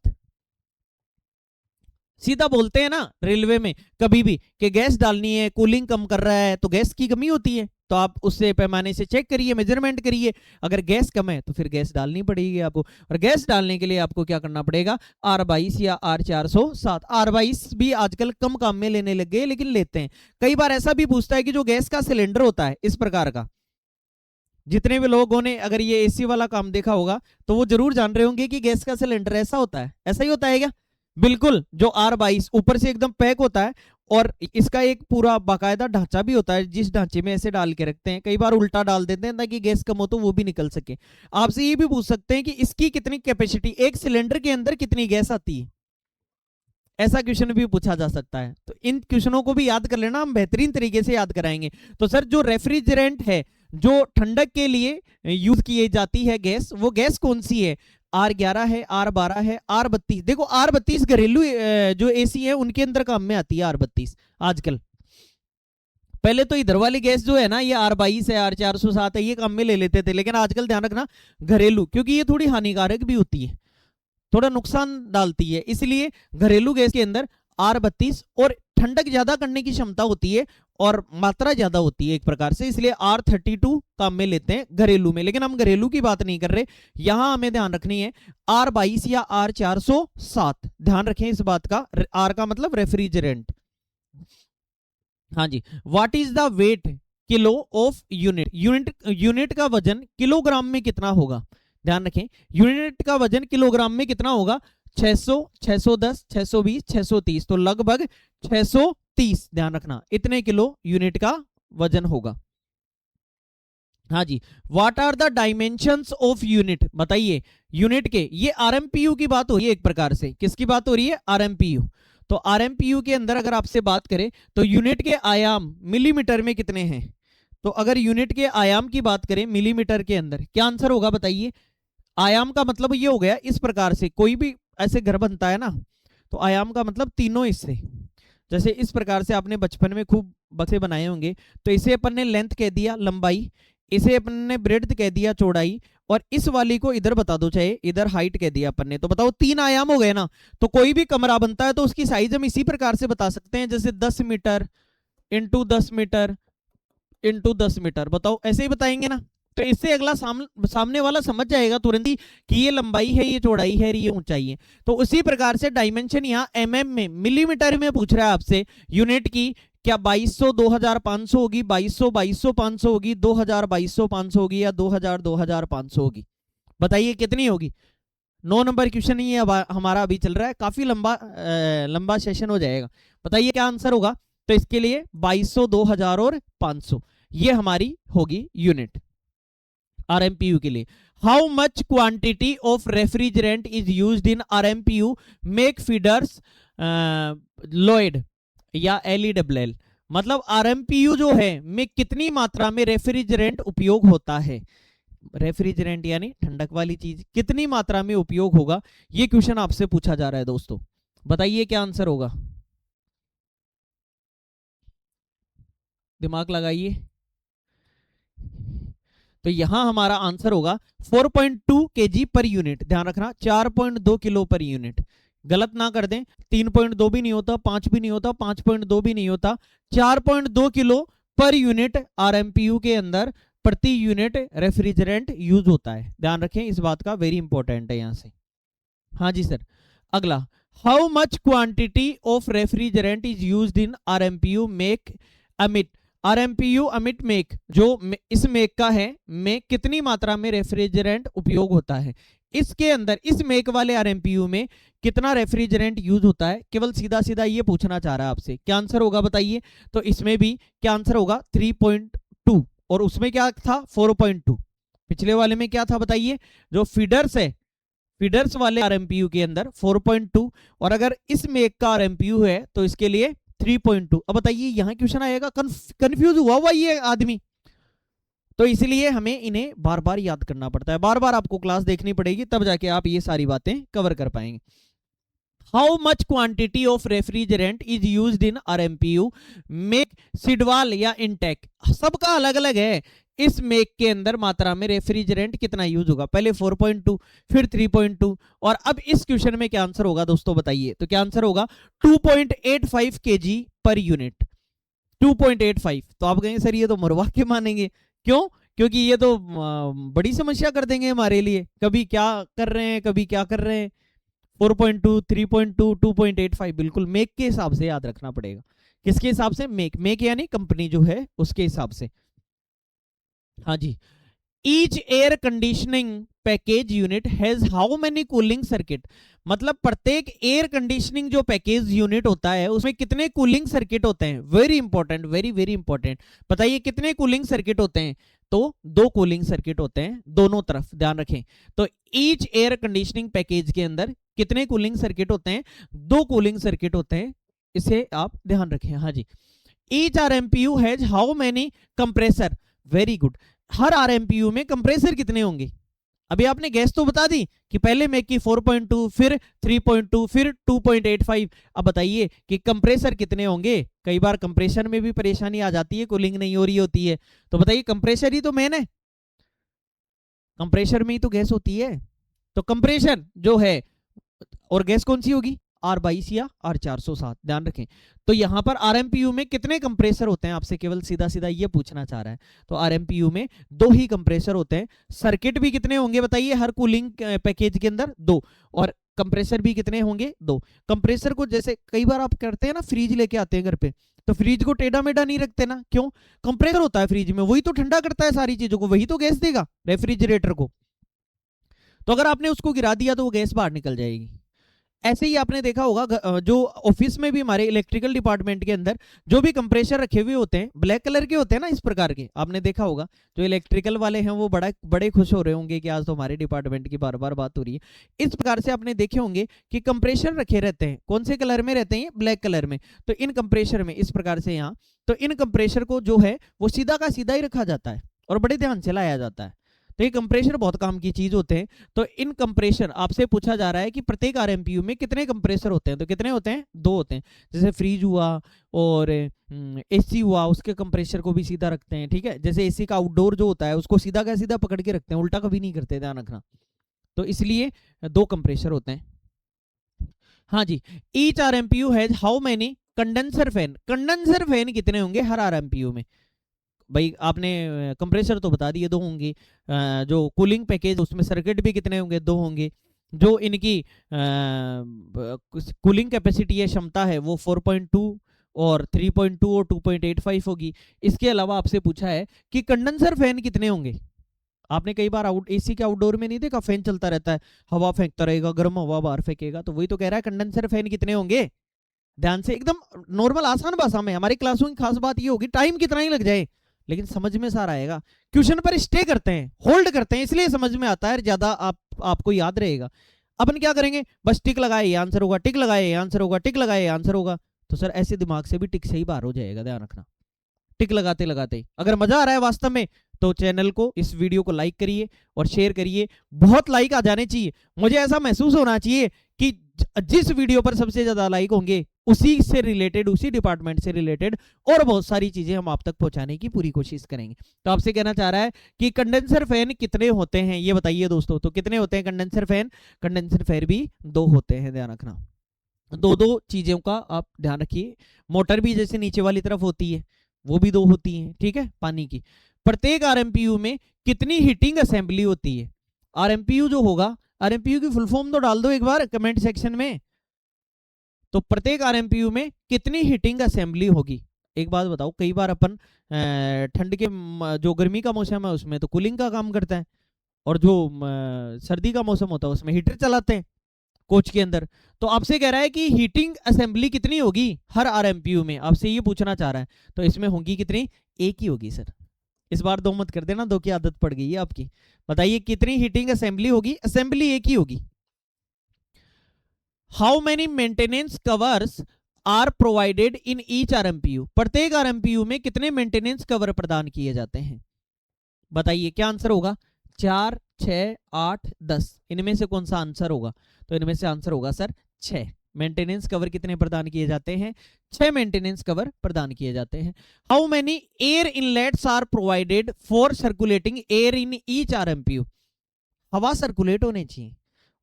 सीधा बोलते हैं ना रेलवे में कभी भी कि गैस डालनी है, कूलिंग कम कर रहा है, तो गैस की कमी होती है, तो आप उससे पैमाने से चेक करिए, मेजरमेंट करिए, अगर गैस कम है तो फिर गैस डालनी पड़ेगी आपको। और गैस डालने के लिए आपको क्या करना पड़ेगा, R22 या R407। R22 भी आजकल कम काम में लेने लग गए, लेकिन लेते हैं। कई बार ऐसा भी पूछता है कि जो गैस का सिलेंडर होता है इस प्रकार का, जितने भी लोगों ने अगर ये एसी वाला काम देखा होगा तो वो जरूर जान रहे होंगे कि गैस का सिलेंडर ऐसा होता है, ऐसा ही होता है क्या? बिल्कुल, जो R22 ऊपर से एकदम पैक होता है और इसका एक पूरा बाकायदा ढांचा भी होता है, जिस ढांचे में ऐसे डाल के रखते हैं, कई बार उल्टा डाल देते हैं ताकि गैस कम हो तो वो भी निकल सके। आपसे ये भी पूछ सकते हैं कि इसकी कितनी कैपेसिटी, एक सिलेंडर के अंदर कितनी गैस आती है, ऐसा क्वेश्चन भी पूछा जा सकता है। तो इन क्वेश्चनों को भी याद कर लेना, हम बेहतरीन तरीके से याद कराएंगे। तो सर जो रेफ्रिजरेंट है, जो ठंडक के लिए यूज की जाती है गैस, वो गैस कौन सी है? R11 है, R12 है, R32। देखो R32 घरेलू जो एसी है उनके अंदर काम में आती है R32 आजकल। पहले तो इधर वाली गैस जो है ना, ये R22 है, R407 है, ये काम में ले लेते थे, लेकिन आजकल ध्यान रखना घरेलू, क्योंकि ये थोड़ी हानिकारक भी होती है, थोड़ा नुकसान डालती है, इसलिए घरेलू गैस के अंदर R32 और ठंडक ज्यादा करने की क्षमता होती है और मात्रा ज्यादा होती है एक प्रकार से, इसलिए R32 काम में लेते हैं घरेलू में। लेकिन हम घरेलू की बात नहीं कर रहे, यहां हमें ध्यान रखनी है R22 या R407, ध्यान रखें इस बात का। R का मतलब रेफ्रिजरेंट। हाँ जी, what is the weight kilo of unit, unit का वजन किलोग्राम में कितना होगा? ध्यान रखें, यूनिट का वजन किलोग्राम में कितना होगा? 600, 610, 620, 630, तो लगभग 630, ध्यान रखना, इतने किलो यूनिट का वजन होगा। हाँ जी, what are the dimensions of unit, बताइए यूनिट के, ये आरएमपीयू की बात हो रही है एक प्रकार से, किसकी बात हो रही है? आरएमपीयू। तो आरएमपीयू के अंदर अगर आपसे बात करें तो यूनिट के आयाम मिलीमीटर में कितने हैं? तो अगर यूनिट के आयाम की बात करें मिलीमीटर के अंदर, क्या आंसर होगा बताइए? आयाम का मतलब ये हो गया इस प्रकार से, कोई भी ऐसे घर बनता है ना, तो आयाम का मतलब तीनों हिस्से, जैसे इस प्रकार से आपने बचपन में खूब बक्से बनाए होंगे, तो इसे अपन ने लेंथ कह दिया लंबाई, इसे अपन ने ब्रेड्थ कह दिया चौड़ाई, और इस वाली को इधर बता दो, चाहे इधर हाइट कह दिया अपन ने, तो बताओ 3 आयाम हो गए ना। तो कोई भी कमरा बनता है तो उसकी साइज हम इसी प्रकार से बता सकते हैं, जैसे 10 metre into 10 metre into 10 metre, बताओ ऐसे ही बताएंगे ना। तो इससे अगला सामने वाला समझ जाएगा तुरंत ही कि ये लंबाई है, ये चौड़ाई है, ये ऊंचाई है। तो उसी प्रकार से डायमेंशन यहाँ एमएम में, मिलीमीटर में पूछ रहा है आपसे यूनिट की, क्या 2200 2500 होगी, 2200 500 होगी, 2000 500 होगी, या 2000 2500 होगी? बताइए कितनी होगी। 9 नंबर क्वेश्चन ही हमारा अभी चल रहा है, काफी लंबा सेशन हो जाएगा। बताइए क्या आंसर होगा। तो इसके लिए 2200, 2000 और 500, ये हमारी होगी यूनिट आरएमपीयू के लिए। How much quantity of refrigerant is used in RMPU make Fedders Lloyd या एलईडब्ल्यूएल, मतलब आरएमपीयू जो है में कितनी मात्रा में रेफ्रिजरेंट उपयोग होता है, रेफ्रिजरेंट यानी ठंडक वाली चीज, कितनी मात्रा में उपयोग होगा, ये क्वेश्चन आपसे पूछा जा रहा है दोस्तों। बताइए क्या आंसर होगा, दिमाग लगाइए। तो यहां हमारा आंसर होगा 4.2 kg पर यूनिट, ध्यान रखना 4.2 किलो पर यूनिट, गलत ना कर दें, 3.2 भी नहीं होता, 5 भी नहीं होता, 5.2 भी नहीं होता, 4.2 किलो पर यूनिट आरएमपीयू के अंदर प्रति यूनिट रेफ्रिजरेंट यूज होता है, ध्यान रखें इस बात का, वेरी इंपॉर्टेंट है यहां से। हाँ जी सर, अगला, how much quantity of refrigerant is used in RMPU make अमिट, आरएमपीयू अमिट मेक, जो इस मेक का है, में कितनी मात्रा में रेफ्रिजरेंट उपयोग होता है, इसके अंदर इस मेक वाले आरएमपीयू में कितना रेफ्रिजरेंट यूज होता है, केवल सीधा सीधा ये पूछना चाह रहा है आपसे, क्या आंसर होगा बताइए। तो इसमें भी क्या आंसर होगा 3.2, और उसमें क्या था 4.2, पिछले वाले में क्या था बताइए, जो फीडर्स है, फीडर्स वाले आरएमपीयू के अंदर 4.2, और अगर इस मेक का आरएमपीयू है तो इसके लिए 3.2। अब बताइए यहां क्वेश्चन आएगा, कंफ्यूज हुआ ये आदमी, तो इसलिए हमें इन्हें बार बार याद करना पड़ता है, बार बार आपको क्लास देखनी पड़ेगी, तब जाके आप ये सारी बातें कवर कर पाएंगे। How much quantity of refrigerant is used in RMPU make sidewall या इंटेक, सबका अलग अलग है, इस मेक के अंदर मात्रा में रेफ्रिजरेंट कितना यूज होगा। पहले 4.2, फिर 3.2, और अब इस क्वेश्चन में क्या आंसर होगा दोस्तों बताइए। तो क्या आंसर होगा 2.85 kg पर यूनिट। 2.85। तो आप कहेंगे सर ये तो मरवा के मानेंगे, क्यों? क्योंकि ये तो बड़ी समस्या कर देंगे हमारे लिए, कभी क्या कर रहे हैं कभी क्या कर रहे हैं। 4.2, 3.2, 2.85 बिल्कुल मेक के हिसाब से याद रखना पड़ेगा। किसके हिसाब से? मेक यानी कंपनी जो है उसके हिसाब से। हाँ जी। Each air conditioning package unit has how many cooling circuit. मतलब प्रत्येक एयर कंडीशनिंग जो पैकेज यूनिट होता है उसमें कितने कूलिंग सर्किट होते हैं। Very important, very very important. बताइए कितने कूलिंग सर्किट होते हैं। तो 2 कूलिंग सर्किट होते हैं दोनों तरफ, ध्यान रखें। तो ईच एयर कंडीशनिंग पैकेज के अंदर कितने कूलिंग सर्किट होते हैं? 2 कूलिंग सर्किट होते हैं, इसे आप ध्यान रखें। हाँ जी। Each RMPU has how many compressor. Very good. हर आरएमपीयू में कंप्रेसर कितने होंगे? अभी आपने गैस तो बता दी कि पहले मेक की 4.2, फिर 3.2, फिर 2.85। अब बताइए कि कंप्रेसर कितने होंगे। कई बार कंप्रेसर में भी परेशानी आ जाती है, कूलिंग नहीं हो रही होती है। तो बताइए कंप्रेसर ही तो मेन है, कंप्रेसर में ही तो गैस होती है। तो कंप्रेसर जो है, और गैस कौन सी होगी? R22 या R407, ध्यान रखें। तो यहां पर आरएमपीयू में कितने कंप्रेसर होते हैं, आपसे केवल सीधा सीधा ये पूछना चाह रहा है। तो आरएमपीयू में 2 ही कंप्रेसर होते हैं। सर्किट भी कितने होंगे बताइए हर कूलिंग पैकेज के अंदर? 2। और कंप्रेसर भी कितने होंगे? 2। कंप्रेसर को जैसे कई बार आप करते हैं ना, फ्रिज लेके आते हैं घर पे, तो फ्रिज को टेढ़ा मेढ़ा नहीं रखते ना, क्यों? कंप्रेसर होता है फ्रिज में, वही तो ठंडा करता है सारी चीजों को, वही तो गैस देगा रेफ्रिजरेटर को। तो अगर आपने उसको गिरा दिया तो वो गैस बाहर निकल जाएगी। ऐसे ही आपने देखा होगा जो ऑफिस में भी हमारे इलेक्ट्रिकल डिपार्टमेंट के अंदर जो भी कंप्रेसर रखे हुए होते हैं, ब्लैक कलर के होते हैं ना, इस प्रकार के आपने देखा होगा। जो इलेक्ट्रिकल वाले हैं वो बड़े खुश हो रहे होंगे कि आज तो हमारे डिपार्टमेंट की बार बार बात हो रही है। इस प्रकार से आपने देखे होंगे कि कंप्रेसर रखे रहते हैं, कौन से कलर में रहते हैं? ब्लैक कलर में। तो इन कंप्रेसर में इस प्रकार से यहाँ, तो इन कंप्रेसर को जो है वो सीधा का सीधा ही रखा जाता है और बड़े ध्यान से लाया जाता है। तो ये कंप्रेसर बहुत काम की चीज होते हैं। तो इन कंप्रेसर आपसे पूछा जा रहा है कि प्रत्येक आरएमपीयू में कितने कंप्रेसर होते हैं। तो कितने होते हैं? 2 होते हैं। जैसे फ्रिज हुआ और एसी हुआ, उसके कंप्रेसर को भी सीधा रखते हैं, ठीक है। जैसे एसी का आउटडोर जो होता है उसको सीधा का सीधा पकड़ के रखते हैं, उल्टा कभी नहीं करते, ध्यान रखना। तो इसलिए 2 कंप्रेसर होते हैं। हाँ जी। Each RMPU has how many condenser fan. Condenser fan कितने होंगे हर आरएमपीयू में? भाई आपने कंप्रेसर तो बता दिए 2 होंगे। जो कूलिंग पैकेज उसमें सर्किट भी कितने होंगे? 2 होंगे। जो इनकी कूलिंग कैपेसिटी है, क्षमता है, वो 4.2 और 3.2 और 2.85 होगी। इसके अलावा आपसे पूछा है कि कंडेंसर फैन कितने होंगे। आपने कई बार एसी के आउटडोर में नहीं देखा, फैन चलता रहता है, हवा फेंकता रहेगा, गर्म हवा बाहर फेंकेगा। तो वही तो कह रहा है कंडेंसर फैन कितने होंगे। ध्यान से, एकदम नॉर्मल आसान भाषा में। हमारी क्लासों की खास बात ये होगी टाइम कितना ही लग जाए लेकिन समझ में सारा आएगा। क्वेश्चन पर स्टे करते हैं, होल्ड करते हैं, इसलिए समझ में आता है ज्यादा, आपको याद रहेगा। अपन क्या करेंगे? बस टिक लगाए ये आंसर होगा, टिक लगाए ये आंसर होगा, टिक लगाए ये आंसर होगा। तो सर ऐसे दिमाग से भी टिक से ही बाहर हो जाएगा, ध्यान रखना। टिक लगाते लगाते अगर मजा आ रहा है वास्तव में तो चैनल को, इस वीडियो को लाइक करिए और शेयर करिए। बहुत लाइक आ जाने चाहिए, मुझे ऐसा महसूस होना चाहिए कि जिस वीडियो पर सबसे ज्यादा लाइक होंगे उसी से रिलेटेड, उसी डिपार्टमेंट से रिलेटेड और बहुत सारी चीजें हम आप तक पहुंचाने की पूरी कोशिश करेंगे। तो आपसे कहना चाह रहा है कि कंडेंसर फैन कितने होते हैं ये बताइए दोस्तों। तो कितने होते हैं कंडेंसर फैन? कंडेंसर फैन भी 2 होते हैं, ध्यान रखना। 2 चीजों का आप ध्यान रखिए। मोटर भी जैसे नीचे वाली तरफ होती है वो भी 2 होती हैं, ठीक है, पानी की। प्रत्येक आरएमपीयू में कितनी हीटिंग असेंबली होती है? आरएमपीयू जो होगा, आरएमपीयू की फुल फॉर्म तो डाल दो एक बार कमेंट सेक्शन में। तो प्रत्येक आरएमपीयू में कितनी हीटिंग असेंबली होगी? एक बात बताओ, कई बार अपन ठंड के जो गर्मी का मौसम है उसमें तो कूलिंग का काम करता है, और जो सर्दी का मौसम होता है उसमें हीटर चलाते हैं कोच के अंदर। तो आपसे कह रहा है कि हीटिंग असेंबली कितनी होगी हर आरएमपीयू में, आपसे ये पूछना चाह रहा है। तो इसमें होगी कितनी? 1 ही होगी सर। इस बार 2 मत कर देना, 2 की आदत पड़ गई है आपकी। बताइए कितनी हीटिंग असेंबली होगी? असेंबली 1 ही होगी। How many maintenance covers are provided in each RMPU. प्रत्येक आरएमपीयू में कितने मेंटेनेंस कवर प्रदान किए जाते हैं? बताइए क्या आंसर होगा? 4, 6, 8, 10। इनमें से कौन सा आंसर होगा? तो इनमें से आंसर होगा सर 6 मेंटेनेंस कवर कितने प्रदान किए जाते हैं? 6 मेंटेनेंस कवर प्रदान किए जाते हैं। How many air inlets are provided for circulating air in each RMPU? हवा सर्कुलेट होनी चाहिए,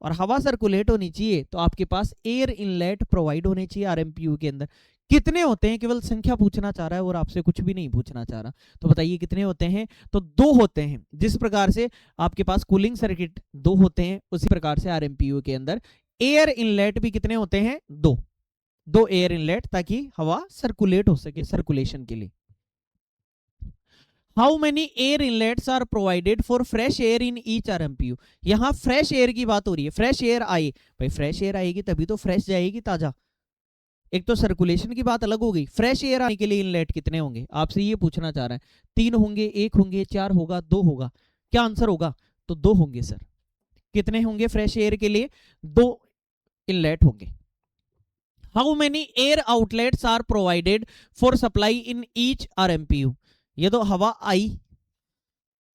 और हवा सर्कुलेट होनी चाहिए तो आपके पास एयर इनलेट प्रोवाइड होने चाहिए आरएमपीयू के अंदर। कितने होते हैं? केवल संख्या पूछना चाह रहा है और आपसे कुछ भी नहीं पूछना चाह रहा। तो बताइए कितने होते हैं? तो 2 होते हैं। जिस प्रकार से आपके पास कूलिंग सर्किट 2 होते हैं, उसी प्रकार से आरएमपीयू के अंदर एयर इनलेट भी कितने होते हैं? 2 एयर इनलेट, ताकि हवा सर्कुलेट हो सके, सर्कुलेशन के लिए। How many air inlets are provided for fresh air in each RMPU? यहां फ्रेश एयर की बात हो रही है। फ्रेश एयर आई, भाई फ्रेश एयर आएगी तभी तो फ्रेश जाएगी, ताजा। एक तो सर्कुलेशन की बात अलग हो गई। फ्रेश एयर आने के लिए इनलेट कितने होंगे? आपसे ये पूछना चाह रहा है। 3 होंगे, 1 होंगे, 4 होगा, 2 होगा? क्या आंसर होगा? तो 2 होंगे सर। कितने होंगे फ्रेश एयर के लिए? 2 इनलेट होंगे। How many air outlets are provided for supply in each RMPU? ये तो हवा आई,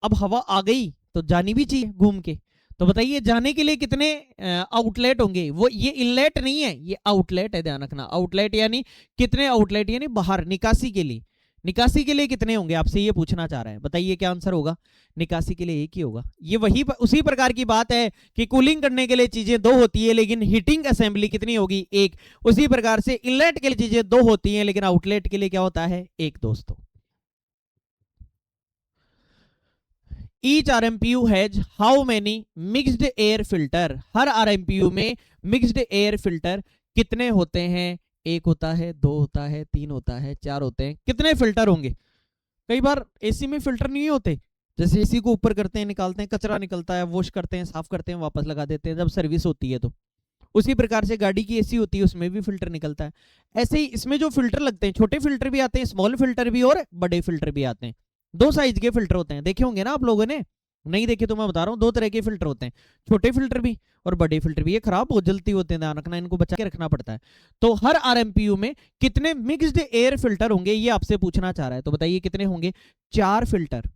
अब हवा आ गई तो जानी भी चाहिए घूम के। तो बताइए जाने के लिए कितने आउटलेट होंगे? वो ये इनलेट नहीं है, ये आउटलेट है, ध्यान रखना। आउटलेट यानी कितने आउटलेट, यानी बाहर, निकासी के लिए। निकासी के लिए कितने होंगे आपसे ये पूछना चाह रहा है। बताइए क्या आंसर होगा? निकासी के लिए 1 ही होगा। ये वही उसी प्रकार की बात है कि कूलिंग करने के लिए चीजें 2 होती है, लेकिन हीटिंग असेंबली कितनी होगी? 1। उसी प्रकार से इनलेट के लिए चीजें 2 होती हैं, लेकिन आउटलेट के लिए क्या होता है? 1 दोस्तों। Each RMPU has how many mixed air filter? Her RMPU में mixed air filter कितने होते हैं? 1 होता है, 2 होता है, 3 होता है, 4 होते हैं। कितने फिल्टर होंगे? कई बार एसी में फिल्टर नहीं होते, जैसे एसी को ऊपर करते हैं, निकालते हैं, कचरा निकलता है, वॉश करते हैं, साफ करते हैं, वापस लगा देते हैं जब सर्विस होती है। तो उसी प्रकार से गाड़ी की एसी होती है, उसमें भी फिल्टर निकलता है। ऐसे ही इसमें जो फिल्टर लगते हैं, छोटे फिल्टर भी आते हैं, स्मॉल फिल्टर भी, और बड़े फिल्टर भी आते हैं। 2 साइज के फिल्टर होते हैं, देखे होंगे ना आप लोगों ने? नहीं देखे तो मैं बता रहा हूँ। 2 तरह के फिल्टर होते हैं, छोटे फिल्टर भी और बड़े फिल्टर भी। ये खराब बहुत जल्दी होते हैं, ध्यान रखना, इनको बचा के रखना पड़ता है। तो हर आरएमपीयू में कितने मिक्स्ड एयर फिल्टर होंगे, ये आपसे पूछना चाह रहा है। तो बताइए कितने होंगे? 4 फिल्टर।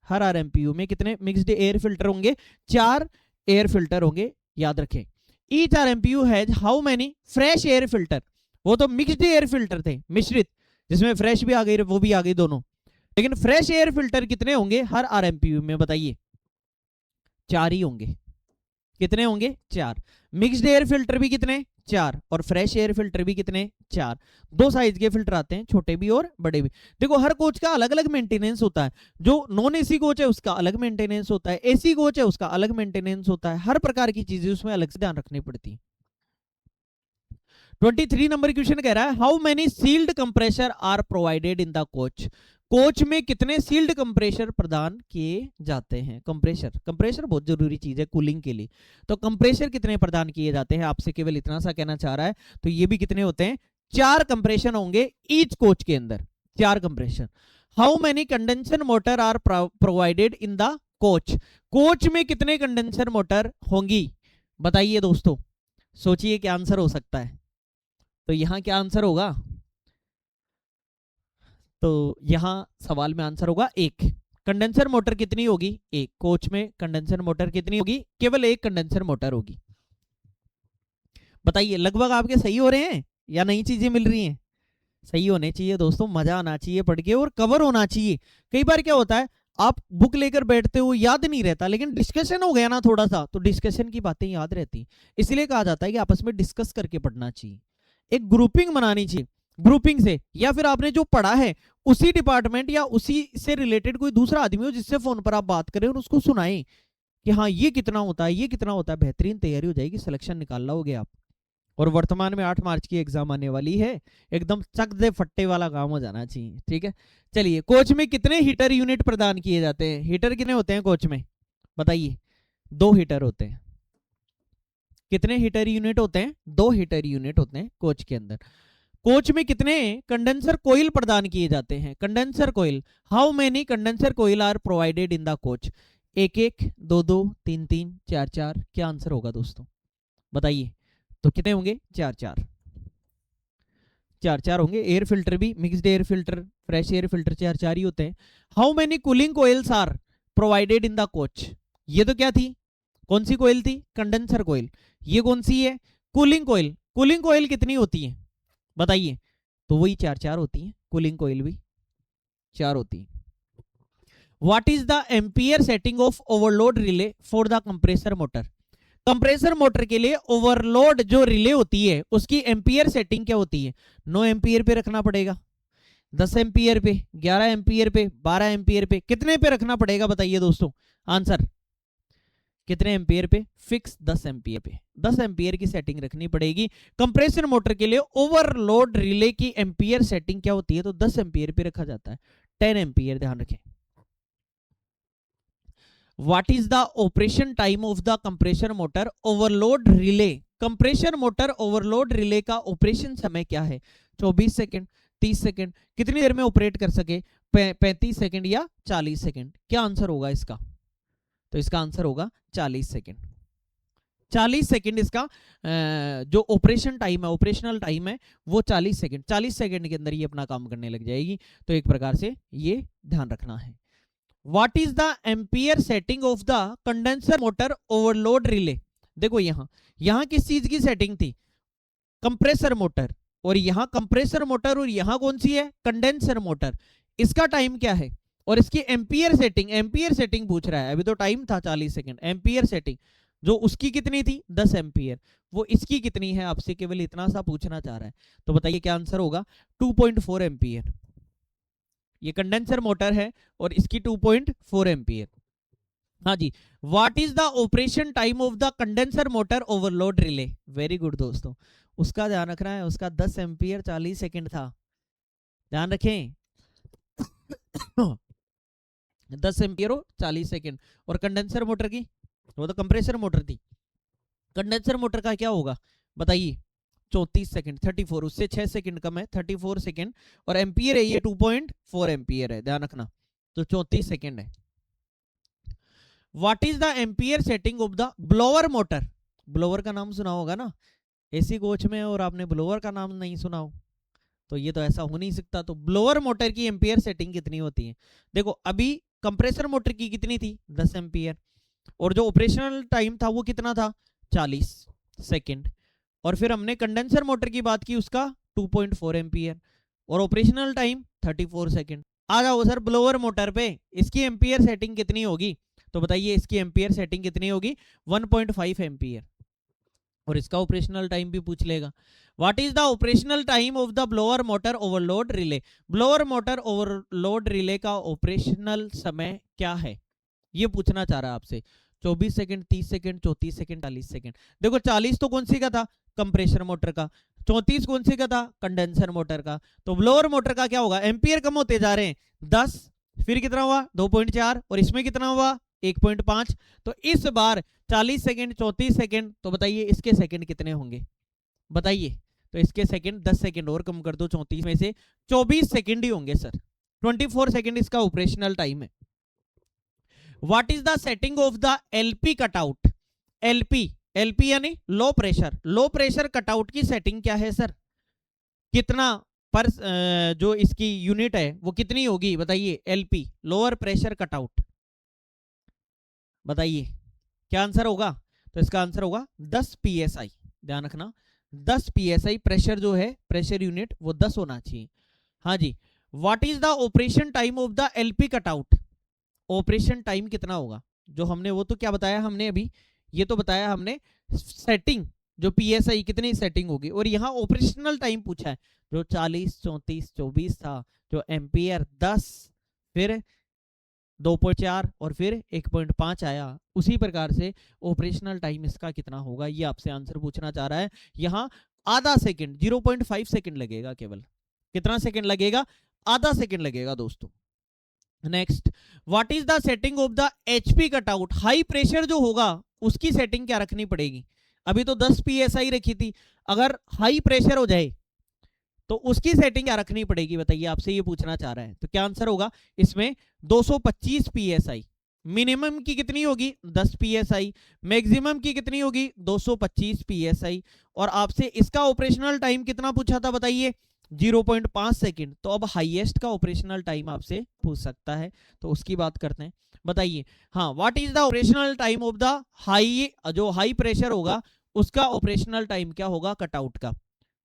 हर आरएमपीयू में कितने मिक्स्ड एयर फिल्टर होंगे? 4 एयर फिल्टर होंगे, याद रखें। Each RMPU has how many fresh air filter? वो तो मिक्स्ड एयर फिल्टर थे, मिश्रित, जिसमें फ्रेश भी आ गई, वो भी आ गई, दोनों। लेकिन फ्रेश एयर फिल्टर कितने होंगे हर आरएमपीयू में? बताइए। 4 ही होंगे। कितने होंगे? 4। मिक्स्ड एयर फिल्टर भी कितने? 4। और फ्रेश एयर फिल्टर भी कितने? 4। 2 साइज के फिल्टर आते हैं, छोटे भी और बड़े भी। देखो हर कोच का अलग अलग मेंटेनेंस होता है। जो नॉन एसी कोच है उसका अलग मेंटेनेंस होता है, एसी कोच है उसका अलग मेंटेनेंस होता है। हर प्रकार की चीजें उसमें अलग से ध्यान रखनी पड़ती है। 23 नंबर क्वेश्चन कह रहा है how many sealed compressor are provided in the coach? Coach में कितने सील्ड कंप्रेसर प्रदान किए जाते हैं? कंप्रेसर बहुत जरूरी चीज है कूलिंग के लिए। तो कंप्रेसर कितने प्रदान किए जाते हैं? आपसे केवल इतना सा कहना चाह रहा है। तो ये भी कितने होते हैं? 4 कंप्रेशन होंगे ईच कोच के अंदर, 4 compression. How many condenser motor are provided in the coach? Coach में कितने कंडेंसर मोटर होंगी? बताइए दोस्तों, सोचिए क्या आंसर हो सकता है। तो यहां क्या आंसर होगा? तो यहां सवाल में आंसर होगा 1। कंडेंसर मोटर कितनी होगी? 1। कोच में कंडेंसर मोटर कितनी होगी? केवल 1 कंडेंसर मोटर होगी। बताइए लगभग आपके सही हो रहे हैं या नई चीजें मिल रही हैं? सही होने चाहिए दोस्तों, मजा आना चाहिए पढ़ के और कवर होना चाहिए। कई बार क्या होता है, आप बुक लेकर बैठते हो, याद नहीं रहता, लेकिन डिस्कशन हो गया ना थोड़ा सा, तो डिस्कशन की बातें याद रहती। इसलिए कहा जाता है कि आपस में डिस्कस करके पढ़ना चाहिए, एक ग्रुपिंग बनानी चाहिए। ग्रुपिंग से, या फिर आपने जो पढ़ा है उसी डिपार्टमेंट या उसी से रिलेटेड कोई दूसरा आदमी हो जिससे फोन पर आप बात करें और उसको सुनाएं कि हाँ ये कितना होता है, ये कितना होता है। बेहतरीन तैयारी हो जाएगी, सिलेक्शन निकाल लोगे आप। और वर्तमान में 8 मार्च की एग्जाम आने वाली है, एकदम चक दे फट्टे वाला काम हो जाना चाहिए। ठीक है, चलिए कोच में कितने हीटर यूनिट प्रदान किए जाते हैं? हीटर कितने होते हैं कोच में? बताइए। 2 हीटर होते हैं। कितने हीटर यूनिट होते हैं? 2 हीटर यूनिट होते हैं कोच के अंदर। कोच में कितने कंडेंसर कोयल प्रदान किए जाते हैं? Condenser coil, how many condenser coil are provided in the coach? 1-1, 2-2, 3-3, 4-4। क्या आंसर होगा दोस्तों? बताइए। तो कितने होंगे? 4-4। 4-4 होंगे। एयर फिल्टर भी, mixed air filter, fresh air filter, 4-4 ही होते हैं। How many cooling coils are provided in the coach? ये तो क्या थी? कौन सी कोयल थी? Condenser coil. ये कौन सी है? कूलिंग कोयल। कूलिंग कोयल कितनी होती है बताइए? तो वही 4 होती है, कूलिंग कोयल भी 4 होती है। What is the ampere setting of overload relay for the compressor motor? Compressor motor के लिए ओवरलोड जो रिले होती है उसकी एम्पियर सेटिंग क्या होती है? 9 एम्पियर पे रखना पड़ेगा, 10 एम्पियर पे, 11 एम्पियर पे, 12 एम्पियर पे, कितने पे रखना पड़ेगा बताइए दोस्तों? आंसर कितने एम्पियर पे? फिक्स 10 एम्पियर पे, 10 एम्पियर की सेटिंग रखनी पड़ेगी। कंप्रेसर मोटर के लिए ओवरलोड रिले की एम्पियर सेटिंग क्या होती है? तो 10 एम्पियर पे रखा जाता है, 10 एम्पियर, ध्यान रखें। What is the operation time of the compressor motor overload relay? Compressor motor overload relay का ऑपरेशन समय क्या है? 24 सेकंड, 30 सेकंड, कितनी देर में ऑपरेट कर सके? 35 सेकंड या 40 सेकंड? क्या आंसर होगा इसका? तो इसका आंसर होगा 40 सेकंड। 40 सेकंड इसका जो ऑपरेशन टाइम है, ऑपरेशनल टाइम है वो 40 सेकंड। 40 सेकंड के अंदर ये अपना काम करने लग जाएगी। तो एक प्रकार से ये ध्यान रखना है। What is the ampere setting of the condenser motor overload relay? देखो यहां किस चीज की सेटिंग थी? Compressor motor. और यहां कंप्रेसर मोटर और यहां कौन सी है? Condenser motor. इसका टाइम क्या है और इसकी एम्पियर सेटिंग, एम्पियर सेटिंग पूछ रहा है। अभी तो टाइम था 40 सेकंड, एम्पियर सेटिंग जो उसकी कितनी थी? 10 एम्पियर। वो इसकी कितनी है आपसे केवल इतना सा पूछना चाह रहा है। तो बताइए क्या आंसर होगा? 2.4 एम्पियर। ये कंडेंसर मोटर है और इसकी 2.4 एम्पियर। हाँ जी। What is the operation time of the condenser motor overload relay? Very good दोस्तों, उसका ध्यान रखना है। उसका 10 एम्पियर 40 सेकंड था, ध्यान रखें। 10 एम्पियर हो 40 सेकंड। और कंडेंसर मोटर की, वो तो कंप्रेसर मोटर थी। कंडेंसर मोटर का क्या होगा बताइए? 34 सेकंड, 34, उससे 6 सेकंड कम है, 34 सेकंड। और एम्पियर है ये 2.4 एम्पियर है, ध्यान रखना। तो 34 सेकंड है। What is the ampere setting of the blower motor? Blower का नाम सुना होगा ना, एसी कोच में, और आपने ब्लोअर का नाम नहीं सुना हो तो ये तो ऐसा हो नहीं सकता। तो ब्लोअर मोटर की एम्पियर सेटिंग कितनी होती है? देखो अभी कंप्रेसर मोटर की कितनी थी? 10 एम्पियर। और जो ऑपरेशनल टाइम था वो कितना था? 40 सेकंड। और फिर हमने कंडेंसर मोटर की बात की, उसका 2.4 एम्पियर और ऑपरेशनल टाइम 34 सेकंड। आ जाओ सर ब्लोअर मोटर पे, इसकी एम्पियर सेटिंग कितनी होगी? तो बताइए इसकी एम्पियर सेटिंग कितनी होगी? 1.5 एम्पियर। और इसका ऑपरेशनल टाइम भी पूछ लेगा। What is the operational time of the blower motor overload relay? Blower motor overload relay का ऑपरेशनल समय क्या है? ये पूछना चाह रहा है आपसे। 24 सेकंड, 30 सेकंड, 34 सेकंड, 40 सेकंड। देखो 40 तो कौन सी का था? कंप्रेसर मोटर का। 34 कौन सी का था? कंडेंसर मोटर का। तो ब्लोअर मोटर का क्या होगा? एम्पियर कम होते जा रहे हैं, 10, फिर कितना हुआ? 2.4, और इसमें कितना हुआ? 1.5। तो इस बार 40 सेकंड, 34 सेकंड, तो बताइए इसके सेकंड कितने होंगे बताइए? तो इसके सेकंड 10 सेकंड और कम कर दो, 34 में से 24 सेकंड ही होंगे सर। 24 सेकंड इसका ऑपरेशनल टाइम है। What is the setting of the LP cutout? LP यानी low pressure, low pressure cutout की सेटिंग क्या है सर? कितना पर जो इसकी यूनिट है वो कितनी होगी बताइए? एलपी, लोअर प्रेशर कटआउट, बताइए क्या आंसर होगा? तो इसका आंसर होगा 10 psi। ध्यान रखना 10 psi प्रेशर जो है, प्रेशर यूनिट वो 10 होना चाहिए। हाँ जी। What is the operation time of the LP cutout? Operation time कितना होगा? जो हमने वो तो क्या बताया हमने अभी? ये तो बताया हमने सेटिंग, जो psi कितनी सेटिंग होगी। और यहाँ ऑपरेशनल टाइम पूछा है, जो 40, 34, 24 था, जो एम्पियर 10, फिर 2.4 और फिर 1.5 आया। उसी प्रकार से ऑपरेशनल टाइम इसका कितना होगा, ये आपसे आंसर पूछना चाह रहा है। यहाँ आधा सेकंड, 0.5 सेकंड लगेगा केवल। कितना सेकंड लगेगा? आधा सेकंड लगेगा दोस्तों। Next, what is the setting of the HP cutout? High pressure जो होगा उसकी सेटिंग क्या रखनी पड़ेगी? अभी तो 10 psi रखी थी, अगर हाई प्रेशर हो जाए तो उसकी सेटिंग क्या रखनी पड़ेगी बताइए? आपसे ये पूछना चाह रहा है। तो क्या आंसर होगा इसमें? 225 psi। मिनिमम की कितनी होगी? 10 psi। मैक्सिमम की कितनी होगी? 225 psi। और आपसे इसका ऑपरेशनल टाइम कितना पूछा था बताइए? 0.5 सेकंड। तो अब हाईएस्ट का ऑपरेशनल टाइम आपसे पूछ सकता है, तो उसकी बात करते हैं। बताइए हाँ, what is the operational time of the high, जो हाई प्रेशर होगा उसका ऑपरेशनल टाइम क्या होगा कटआउट का।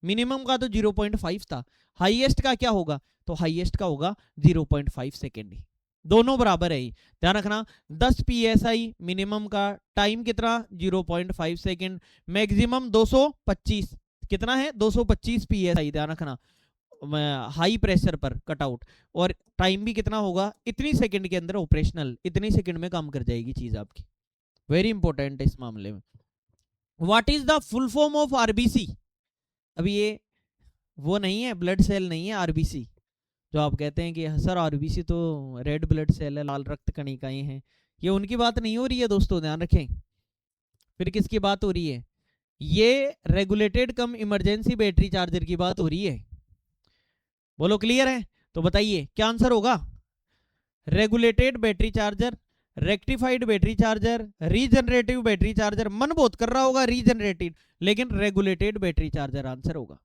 मिनिमम का तो 0.5 था, हाईएस्ट का क्या होगा, तो हाईएस्ट का होगा 0.5 सेकेंड ही, दोनों बराबर है ही, ध्यान रखना। 10 psi मिनिमम का टाइम कितना 0.5 सेकेंड, मैक्सिमम 225, कितना है 225 psi, ध्यान रखना हाई प्रेशर पर कटआउट, और टाइम भी कितना होगा इतनी सेकंड के अंदर ऑपरेशनल, इतनी सेकंड में काम कर जाएगी चीज आपकी, वेरी इंपॉर्टेंट है इस मामले में। What is the full form of RBC, अभी ये वो नहीं है, ब्लड सेल नहीं है आरबीसी, जो आप कहते हैं कि सर आरबीसी तो रेड ब्लड सेल है, लाल रक्त कणिकाएं हैं, ये उनकी बात नहीं हो रही है दोस्तों, ध्यान रखें। फिर किसकी बात हो रही है, ये regulated cum emergency battery charger की बात हो रही है। बोलो क्लियर है, तो बताइए क्या आंसर होगा, regulated battery charger, rectified battery charger, regenerative battery charger, मन बहुत कर रहा होगा रीजनरेटेड, लेकिन रेगुलेटेड बैटरी चार्जर आंसर होगा।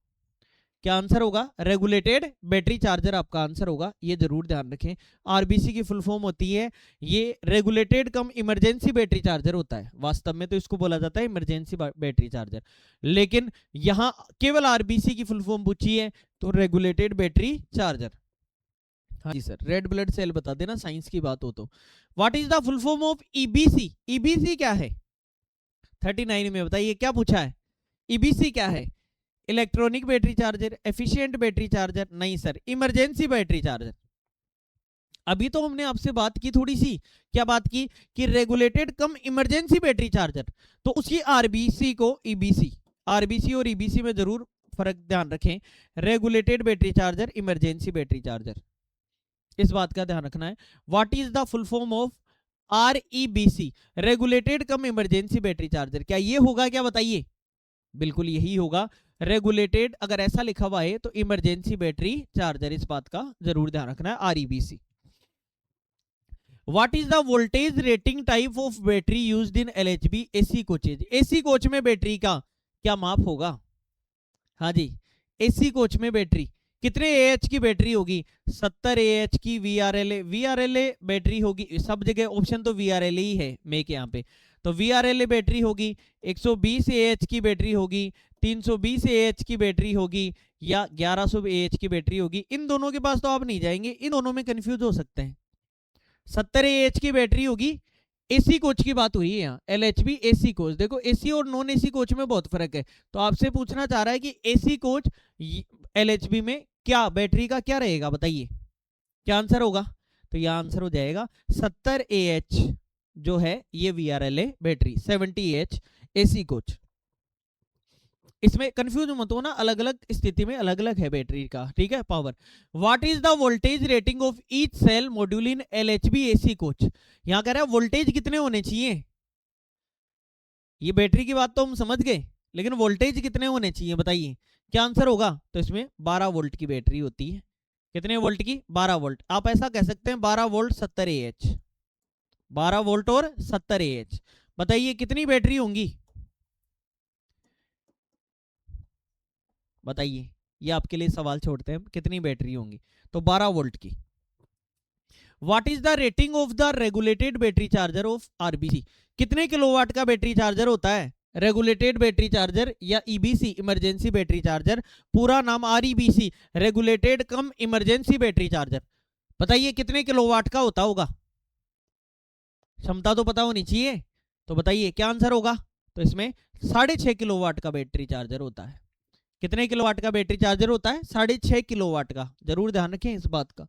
क्या आंसर होगा, रेगुलेटेड बैटरी चार्जर आपका आंसर होगा, ये जरूर ध्यान रखें। आरबीसी की फुल फॉर्म होती है, ये regulated cum emergency battery charger होता है, वास्तव में तो इसको बोला जाता है इमरजेंसी बैटरी चार्जर, लेकिन यहां केवल आरबीसी की फुल फॉर्म पूछी है तो रेगुलेटेड बैटरी चार्जर। हाँ जी सर, रेड ब्लड सेल बता देना साइंस की बात हो तो। What is the full form of EBC, EBC क्या है 39 में बताइए क्या पूछा है, ईबीसी क्या है, electronic battery charger, efficient battery charger, नहीं सर इमरजेंसी बैटरी चार्जर। अभी तो हमने आपसे बात की थोड़ी सी, क्या बात की कि regulated cum emergency battery charger, तो उसकी आरबीसी को ईबीसी, आरबीसी और ईबीसी में जरूर फर्क ध्यान रखें, regulated battery charger, emergency battery charger, इस बात का ध्यान रखना है। What is the full form of REBC, regulated cum emergency battery charger, क्या ये होगा क्या बताइए, बिल्कुल यही होगा, रेगुलेटेड अगर ऐसा लिखा हुआ है तो इमरजेंसी बैटरी चार्जर, इस बात का जरूर ध्यान रखना है, REBC. What is the voltage rating type of battery used in LHB AC coaches, AC coach में बैटरी का क्या माप होगा, हाँ जी एसी कोच में बैटरी कितने एएच की बैटरी होगी, 70 एएच की वीआरएलए, वीआरएलए बैटरी होगी, सब जगह ऑप्शन तो वीआरएलए ही है मेक यहाँ पे, तो वीआरएलए बैटरी होगी, 120 एएच की बैटरी होगी, 320 एएच की बैटरी होगी, या 1100 एएच की बैटरी होगी। इन दोनों के पास तो आप नहीं जाएंगे, इन दोनों में कंफ्यूज हो सकते हैं। 70 एएच की बैटरी होगी, एसी कोच की बात हुई है यहाँ, एलएचबी एसी कोच, देखो एसी और नॉन एसी कोच में बहुत फर्क है, तो आपसे पूछना चाह रहा है कि एसी कोच एलएचबी में क्या बैटरी का क्या रहेगा बताइए, क्या आंसर होगा, तो यह आंसर हो जाएगा 70 एएच जो है ये वीआरएलए बैटरी, 70 एएच एसी कोच। इसमें कंफ्यूज मत हो ना, अलग अलग स्थिति में अलग अलग है बैटरी का, ठीक है power. What is the voltage rating of each cell module in LHB AC coach, यहां कह रहा है वोल्टेज कितने होने चाहिए, ये बैटरी की बात तो हम समझ गए, लेकिन वोल्टेज कितने होने चाहिए बताइए, क्या आंसर होगा, तो इसमें 12 वोल्ट की बैटरी होती है, कितने वोल्ट की 12 वोल्ट, आप ऐसा कह सकते हैं 12 वोल्ट 70 एएच, 12 वोल्ट और 70 एएच, बताइए कितनी बैटरी होंगी, बताइए, ये आपके लिए सवाल छोड़ते हैं, कितनी बैटरी होंगी, तो 12 वोल्ट की। What is the rating of the regulated battery charger of RBC, कितने किलोवाट का बैटरी चार्जर होता है रेगुलेटेड बैटरी चार्जर या ईबीसी इमरजेंसी बैटरी चार्जर, पूरा नाम आरईबीसी regulated cum emergency battery charger, बताइए कितने किलोवाट का होता होगा, क्षमता तो पता होनी चाहिए, तो बताइए क्या आंसर होगा, तो इसमें 6.5 किलोवाट का बैटरी चार्जर होता है, कितने किलोवाट का बैटरी चार्जर होता है 6.5 किलोवाट का, जरूर ध्यान रखें इस बात का।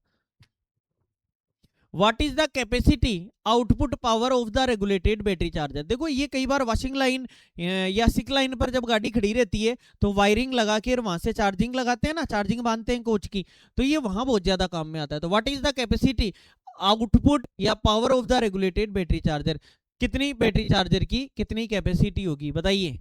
What is the capacity output power of the regulated battery charger, देखो ये कई बार वॉशिंग लाइन या सिक लाइन पर जब गाड़ी खड़ी रहती है तो वायरिंग लगा के वहां से चार्जिंग लगाते हैं ना, चार्जिंग बांधते हैं कोच की, तो ये वहां बहुत ज्यादा काम में आता है, तो what is the capacity output या power of the regulated battery charger, कितनी बैटरी चार्जर की कितनी कैपेसिटी होगी बताइए,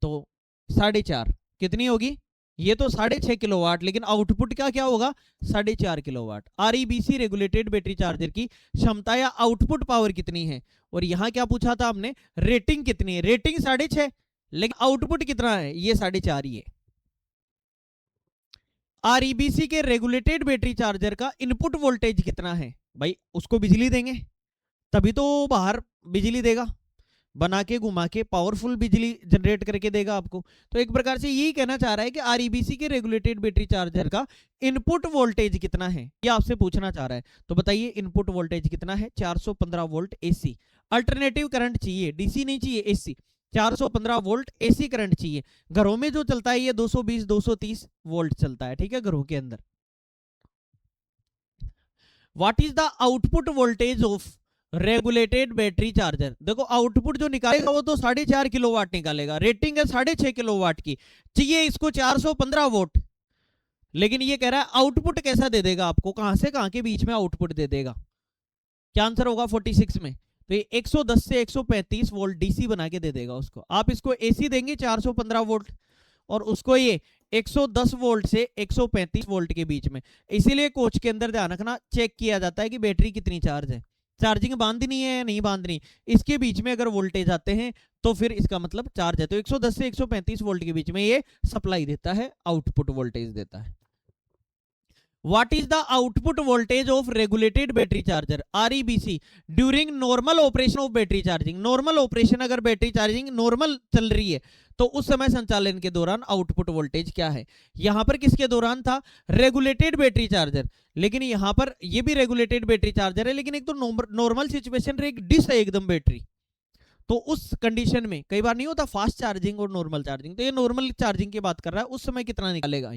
तो 4.5, कितनी होगी, ये तो 6.5 किलोवाट, लेकिन आउटपुट का क्या होगा 4.5 किलोवाट। आरईबीसी रेगुलेटेड बैटरी चार्जर की क्षमता या आउटपुट पावर कितनी है, और यहां क्या पूछा था हमने, रेटिंग कितनी है, रेटिंग 6.5 लेकिन आउटपुट कितना है, ये 4.5 ही है। आरईबीसी के रेगुलेटेड बैटरी चार्जर का इनपुट वोल्टेज कितना है, भाई उसको बिजली देंगे तभी तो बाहर बिजली देगा, बना के घुमा के पावरफुल बिजली जनरेट करके देगा आपको। तो एक प्रकार से यही कहना चाह रहा है कि आरईबीसी के रेगुलेटेड बैटरी चार्जर का इनपुट वोल्टेज कितना है, ये आपसे पूछना चाह रहा है। तो बताइए इनपुट वोल्टेज कितना है, 415 वोल्ट एसी। अल्टरनेटिव करंट चाहिए, डीसी नहीं चाहिए, एसी। 415 वोल्ट एसी करंट चाहिए। घरों में जो चलता है ये 220 230 वोल्ट चलता है, ठीक है, घरों के अंदर। What is the output voltage of regulated battery charger? देखो आउटपुट जो निकालेगा वो तो 4.5 किलोवाट निकालेगा, रेटिंग है 6.5 किलोवाट की, चाहिए इसको 415 वोल्ट। लेकिन ये कह रहा है आउटपुट कैसा दे देगा आपको, कहां से कहां के बीच में आउटपुट दे देगा? क्या आंसर होगा 46 में? तो ये 110 से 135 वोल्ट डीसी बना के दे देगा उसको। आप इसको एसी देंगे 415 वोल्ट और उसको ये 110 वोल्ट से 135 वोल्ट के बीच में। इसीलिए कोच के अंदर ध्यान रखना, चेक किया जाता है कि बैटरी कितनी चार्ज है, चार्जिंग बांधनी है या नहीं बांधनी, इसके बीच में अगर वोल्टेज आते हैं तो फिर इसका मतलब चार्ज है। तो 110 से 135 वोल्ट के बीच में ये सप्लाई देता है, आउटपुट वोल्टेज देता है। What is the output voltage of regulated battery charger REBC during normal operation of battery charging? Normal operation, अगर बैटरी चार्जिंग नॉर्मल चल रही है तो उस समय संचालन के दौरान आउटपुट वोल्टेज क्या है? यहां पर किसके दौरान था? Regulated battery charger. लेकिन यहां पर ये भी रेगुलेटेड बैटरी चार्जर है, लेकिन एक तो नॉर्मल सिचुएशन रे, एक डिस है एकदम बैटरी, तो उस कंडीशन में कई बार नहीं होता फास्ट चार्जिंग और नॉर्मल चार्जिंग, तो ये नॉर्मल चार्जिंग की बात कर रहा है, उस समय कितना निकालेगा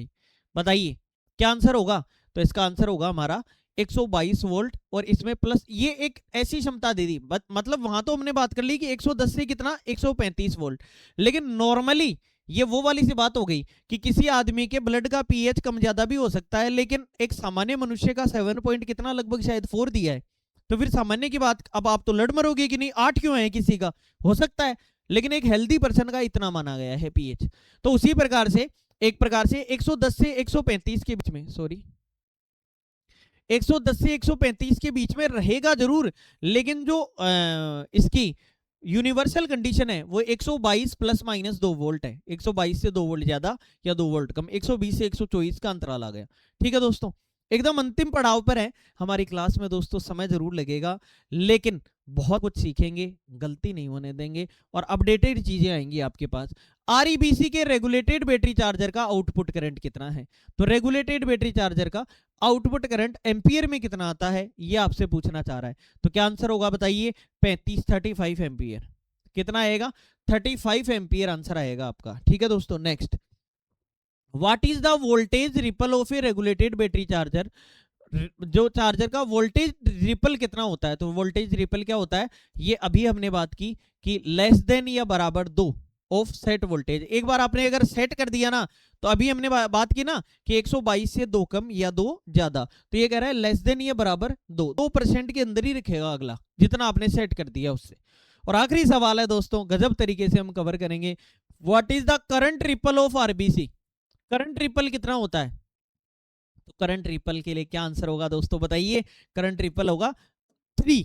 बताइए क्या आंसर होगा? तो इसका आंसर होगा हमारा 122 वोल्ट, और इसमें प्लस ये एक ऐसी क्षमता दे दी, मतलब वहां तो हमने बात कर ली कि 110 से कितना 135 वोल्ट, लेकिन नॉर्मली ये वो वाली सी बात हो गई कि किसी आदमी के ब्लड का पीएच कम ज्यादा भी हो सकता है, लेकिन एक सामान्य मनुष्य का 7 पॉइंट कितना लगभग शायद 4 दिया है, तो फिर सामान्य की बात, अब आप तो लड़ मरोगे कि नहीं 8 क्यों है, किसी का हो सकता है, लेकिन एक हेल्दी पर्सन का इतना माना गया है पीएच। तो उसी प्रकार से एक प्रकार से 110 से 135 के बीच में, सॉरी 110 से 135 के बीच में रहेगा जरूर, लेकिन जो इसकी यूनिवर्सल कंडीशन है वो 122 प्लस माइनस 2 वोल्ट है। 122 से 2 वोल्ट ज्यादा या 2 वोल्ट कम, 120 से 124 का अंतराल आ गया। ठीक है दोस्तों, एकदम अंतिम पड़ाव पर है हमारी क्लास में दोस्तों, समय जरूर लगेगा लेकिन बहुत कुछ सीखेंगे, गलती नहीं होने देंगे और अपडेटेड चीजें आएंगी आपके पास। आरईबीसी के रेगुलेटेड बैटरी चार्जर का आउटपुट करंट कितना है? तो रेगुलेटेड बैटरी चार्जर का आउटपुट करंट एम्पियर में कितना आता है ये आपसे पूछना चाह रहा है। तो क्या आंसर होगा बताइए? 35 एम्पियर। कितना आएगा? 35 एम्पियर आंसर आएगा आपका। ठीक है दोस्तों, next, what is the voltage ripple of A regulated battery charger? जो चार्जर का वोल्टेज रिपल कितना होता है? तो वोल्टेज रिपल क्या होता है, ये अभी हमने बात की कि लेस देन या बराबर 2 ऑफ सेट वोल्टेज। एक बार आपने अगर सेट कर दिया ना, तो अभी हमने बात की ना कि 122 से 2 कम या 2 ज्यादा, तो ये कह रहा है लेस देन या बराबर 2% के अंदर ही रखेगा अगला जितना आपने सेट कर दिया उससे। और आखिरी सवाल है दोस्तों, गजब तरीके से हम कवर करेंगे, what is the current ripple of RBC? Current ripple कितना होता है? तो करंट रिपल के लिए क्या आंसर होगा दोस्तों बताइए? करंट रिपल होगा 3,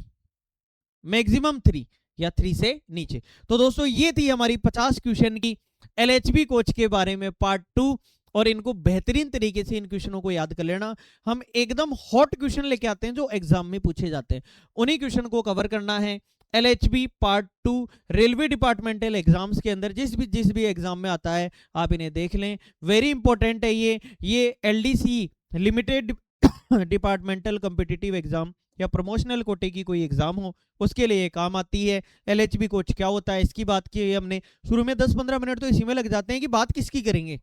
मैक्सिमम 3 या 3 से नीचे। तो दोस्तों ये थी हमारी 50 क्वेश्चन की एलएचबी कोच के बारे में पार्ट 2, और इनको बेहतरीन तरीके से इन क्वेश्चनों को याद कर लेना। हम एकदम हॉट क्वेश्चन लेके आते हैं जो एग्जाम में पूछे जाते हैं, उन्हीं क्वेश्चन को कवर करना है। LHB part 2 railway departmental exams के अंदर जिस भी एग्जाम में आता है आप इन्हें देख लें, वेरी इंपॉर्टेंट है ये LDC limited departmental competitive exam या प्रमोशनल कोटे की कोई एग्जाम हो उसके लिए काम आती है। एलएचबी कोच क्या होता है इसकी बात की हमने, शुरू में 10-15 मिनट तो इसी में लग जाते हैं कि बात किसकी करेंगे,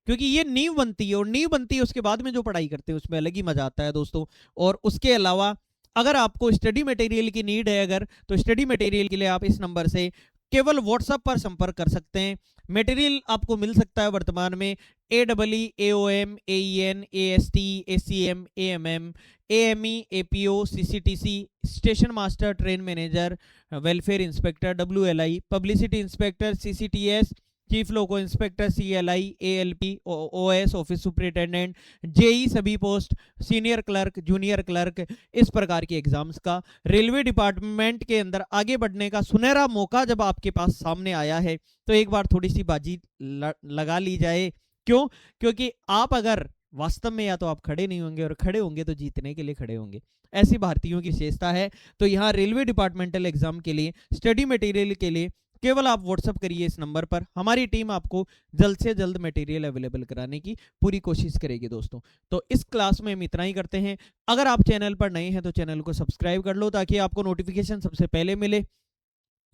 क्योंकि ये नींव बनती है, और नींव बनती है उसके बाद में जो पढ़ाई करते हैं उसमें अलग ही मजा आता है दोस्तों। और उसके अलावा अगर आपको स्टडी मटेरियल की नीड है अगर, तो स्टडी मटेरियल के लिए आप इस नंबर से केवल व्हाट्सएप पर संपर्क कर सकते हैं। मटेरियल आपको मिल सकता है वर्तमान में AEE, AOM, AEN, AST, ACM, AMM, AME, APO, CCTC, station master, train manager, welfare inspector, WLI, publicity inspector, CCTS, chief loco inspector, CLI, ALP, OS, office superintendent, JE सभी post, senior clerk, junior clerk, इस प्रकार के exams का railway department के अंदर आगे बढ़ने का सुनहरा मौका जब आपके पास सामने आया है तो एक बार थोड़ी सी बाजी लगा ली जाए। क्यों? क्योंकि आप अगर वास्तव में या तो आप खड़े नहीं होंगे, और खड़े होंगे तो जीतने के लिए खड़े होंगे। ऐसी भारतीयों की विशेषता है। तो यहाँ रेलवे डिपार्टमेंटल एग्जाम के लिए स्टडी मटेरियल के लिए केवल आप व्हाट्सअप करिए इस नंबर पर, हमारी टीम आपको जल्द से जल्द मटेरियल अवेलेबल कराने की पूरी कोशिश करेगी दोस्तों। तो इस क्लास में हम इतना ही करते हैं। अगर आप चैनल पर नए हैं तो चैनल को सब्सक्राइब कर लो ताकि आपको नोटिफिकेशन सबसे पहले मिले।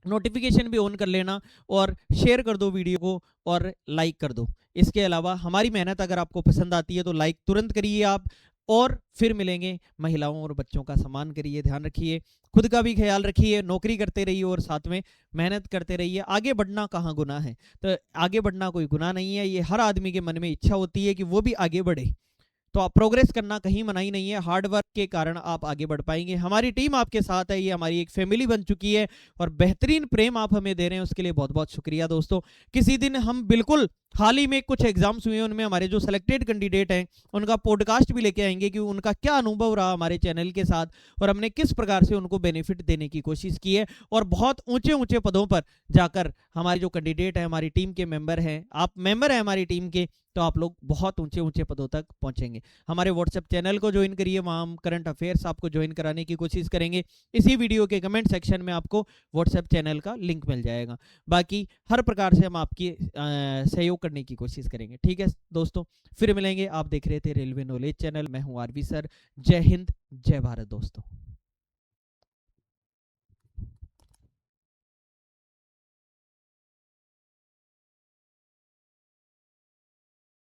नोटिफिकेशन भी ऑन कर लेना, और शेयर कर दो वीडियो को, और लाइक कर दो। इसके अलावा हमारी मेहनत अगर आपको पसंद आती है तो लाइक तुरंत करिए आप। और फिर मिलेंगे। महिलाओं और बच्चों का सम्मान करिए, ध्यान रखिए, खुद का भी ख्याल रखिए, नौकरी करते रहिए और साथ में मेहनत करते रहिए। आगे बढ़ना कहाँ गुनाह है? तो आगे बढ़ना कोई गुनाह नहीं है, ये हर आदमी के मन में इच्छा होती है कि वो भी आगे बढ़े। तो आप प्रोग्रेस करना कहीं मनाही नहीं है, हार्ड वर्क के कारण आप आगे बढ़ पाएंगे। हमारी टीम आपके साथ है, ये हमारी एक फैमिली बन चुकी है, और बेहतरीन प्रेम आप हमें दे रहे हैं, उसके लिए बहुत बहुत शुक्रिया दोस्तों। किसी दिन हम बिल्कुल हाल ही में कुछ एग्जाम्स हुए, उनमें हमारे जो सिलेक्टेड कैंडिडेट हैं उनका पॉडकास्ट भी लेके आएंगे कि उनका क्या अनुभव रहा हमारे चैनल के साथ, और हमने किस प्रकार से उनको बेनिफिट देने की कोशिश की है। और बहुत ऊंचे ऊंचे पदों पर जाकर हमारे जो कैंडिडेट हैं, हमारी टीम के मेंबर हैं, आप मेंबर हैं हमारी टीम के, तो आप लोग बहुत ऊंचे ऊंचे पदों तक पहुंचेंगे। हमारे व्हाट्सएप चैनल को ज्वाइन करिए, वहाँ हम करंट अफेयर्स आपको ज्वाइन कराने की कोशिश करेंगे। इसी वीडियो के कमेंट सेक्शन में आपको व्हाट्सएप चैनल का लिंक मिल जाएगा। बाकी हर प्रकार से हम आपकी सहयोग करने की कोशिश करेंगे। ठीक है दोस्तों, फिर मिलेंगे। आप देख रहे थे रेलवे नॉलेज चैनल, मैं हूँ आरवी सर। जय हिंद, जय भारत दोस्तों।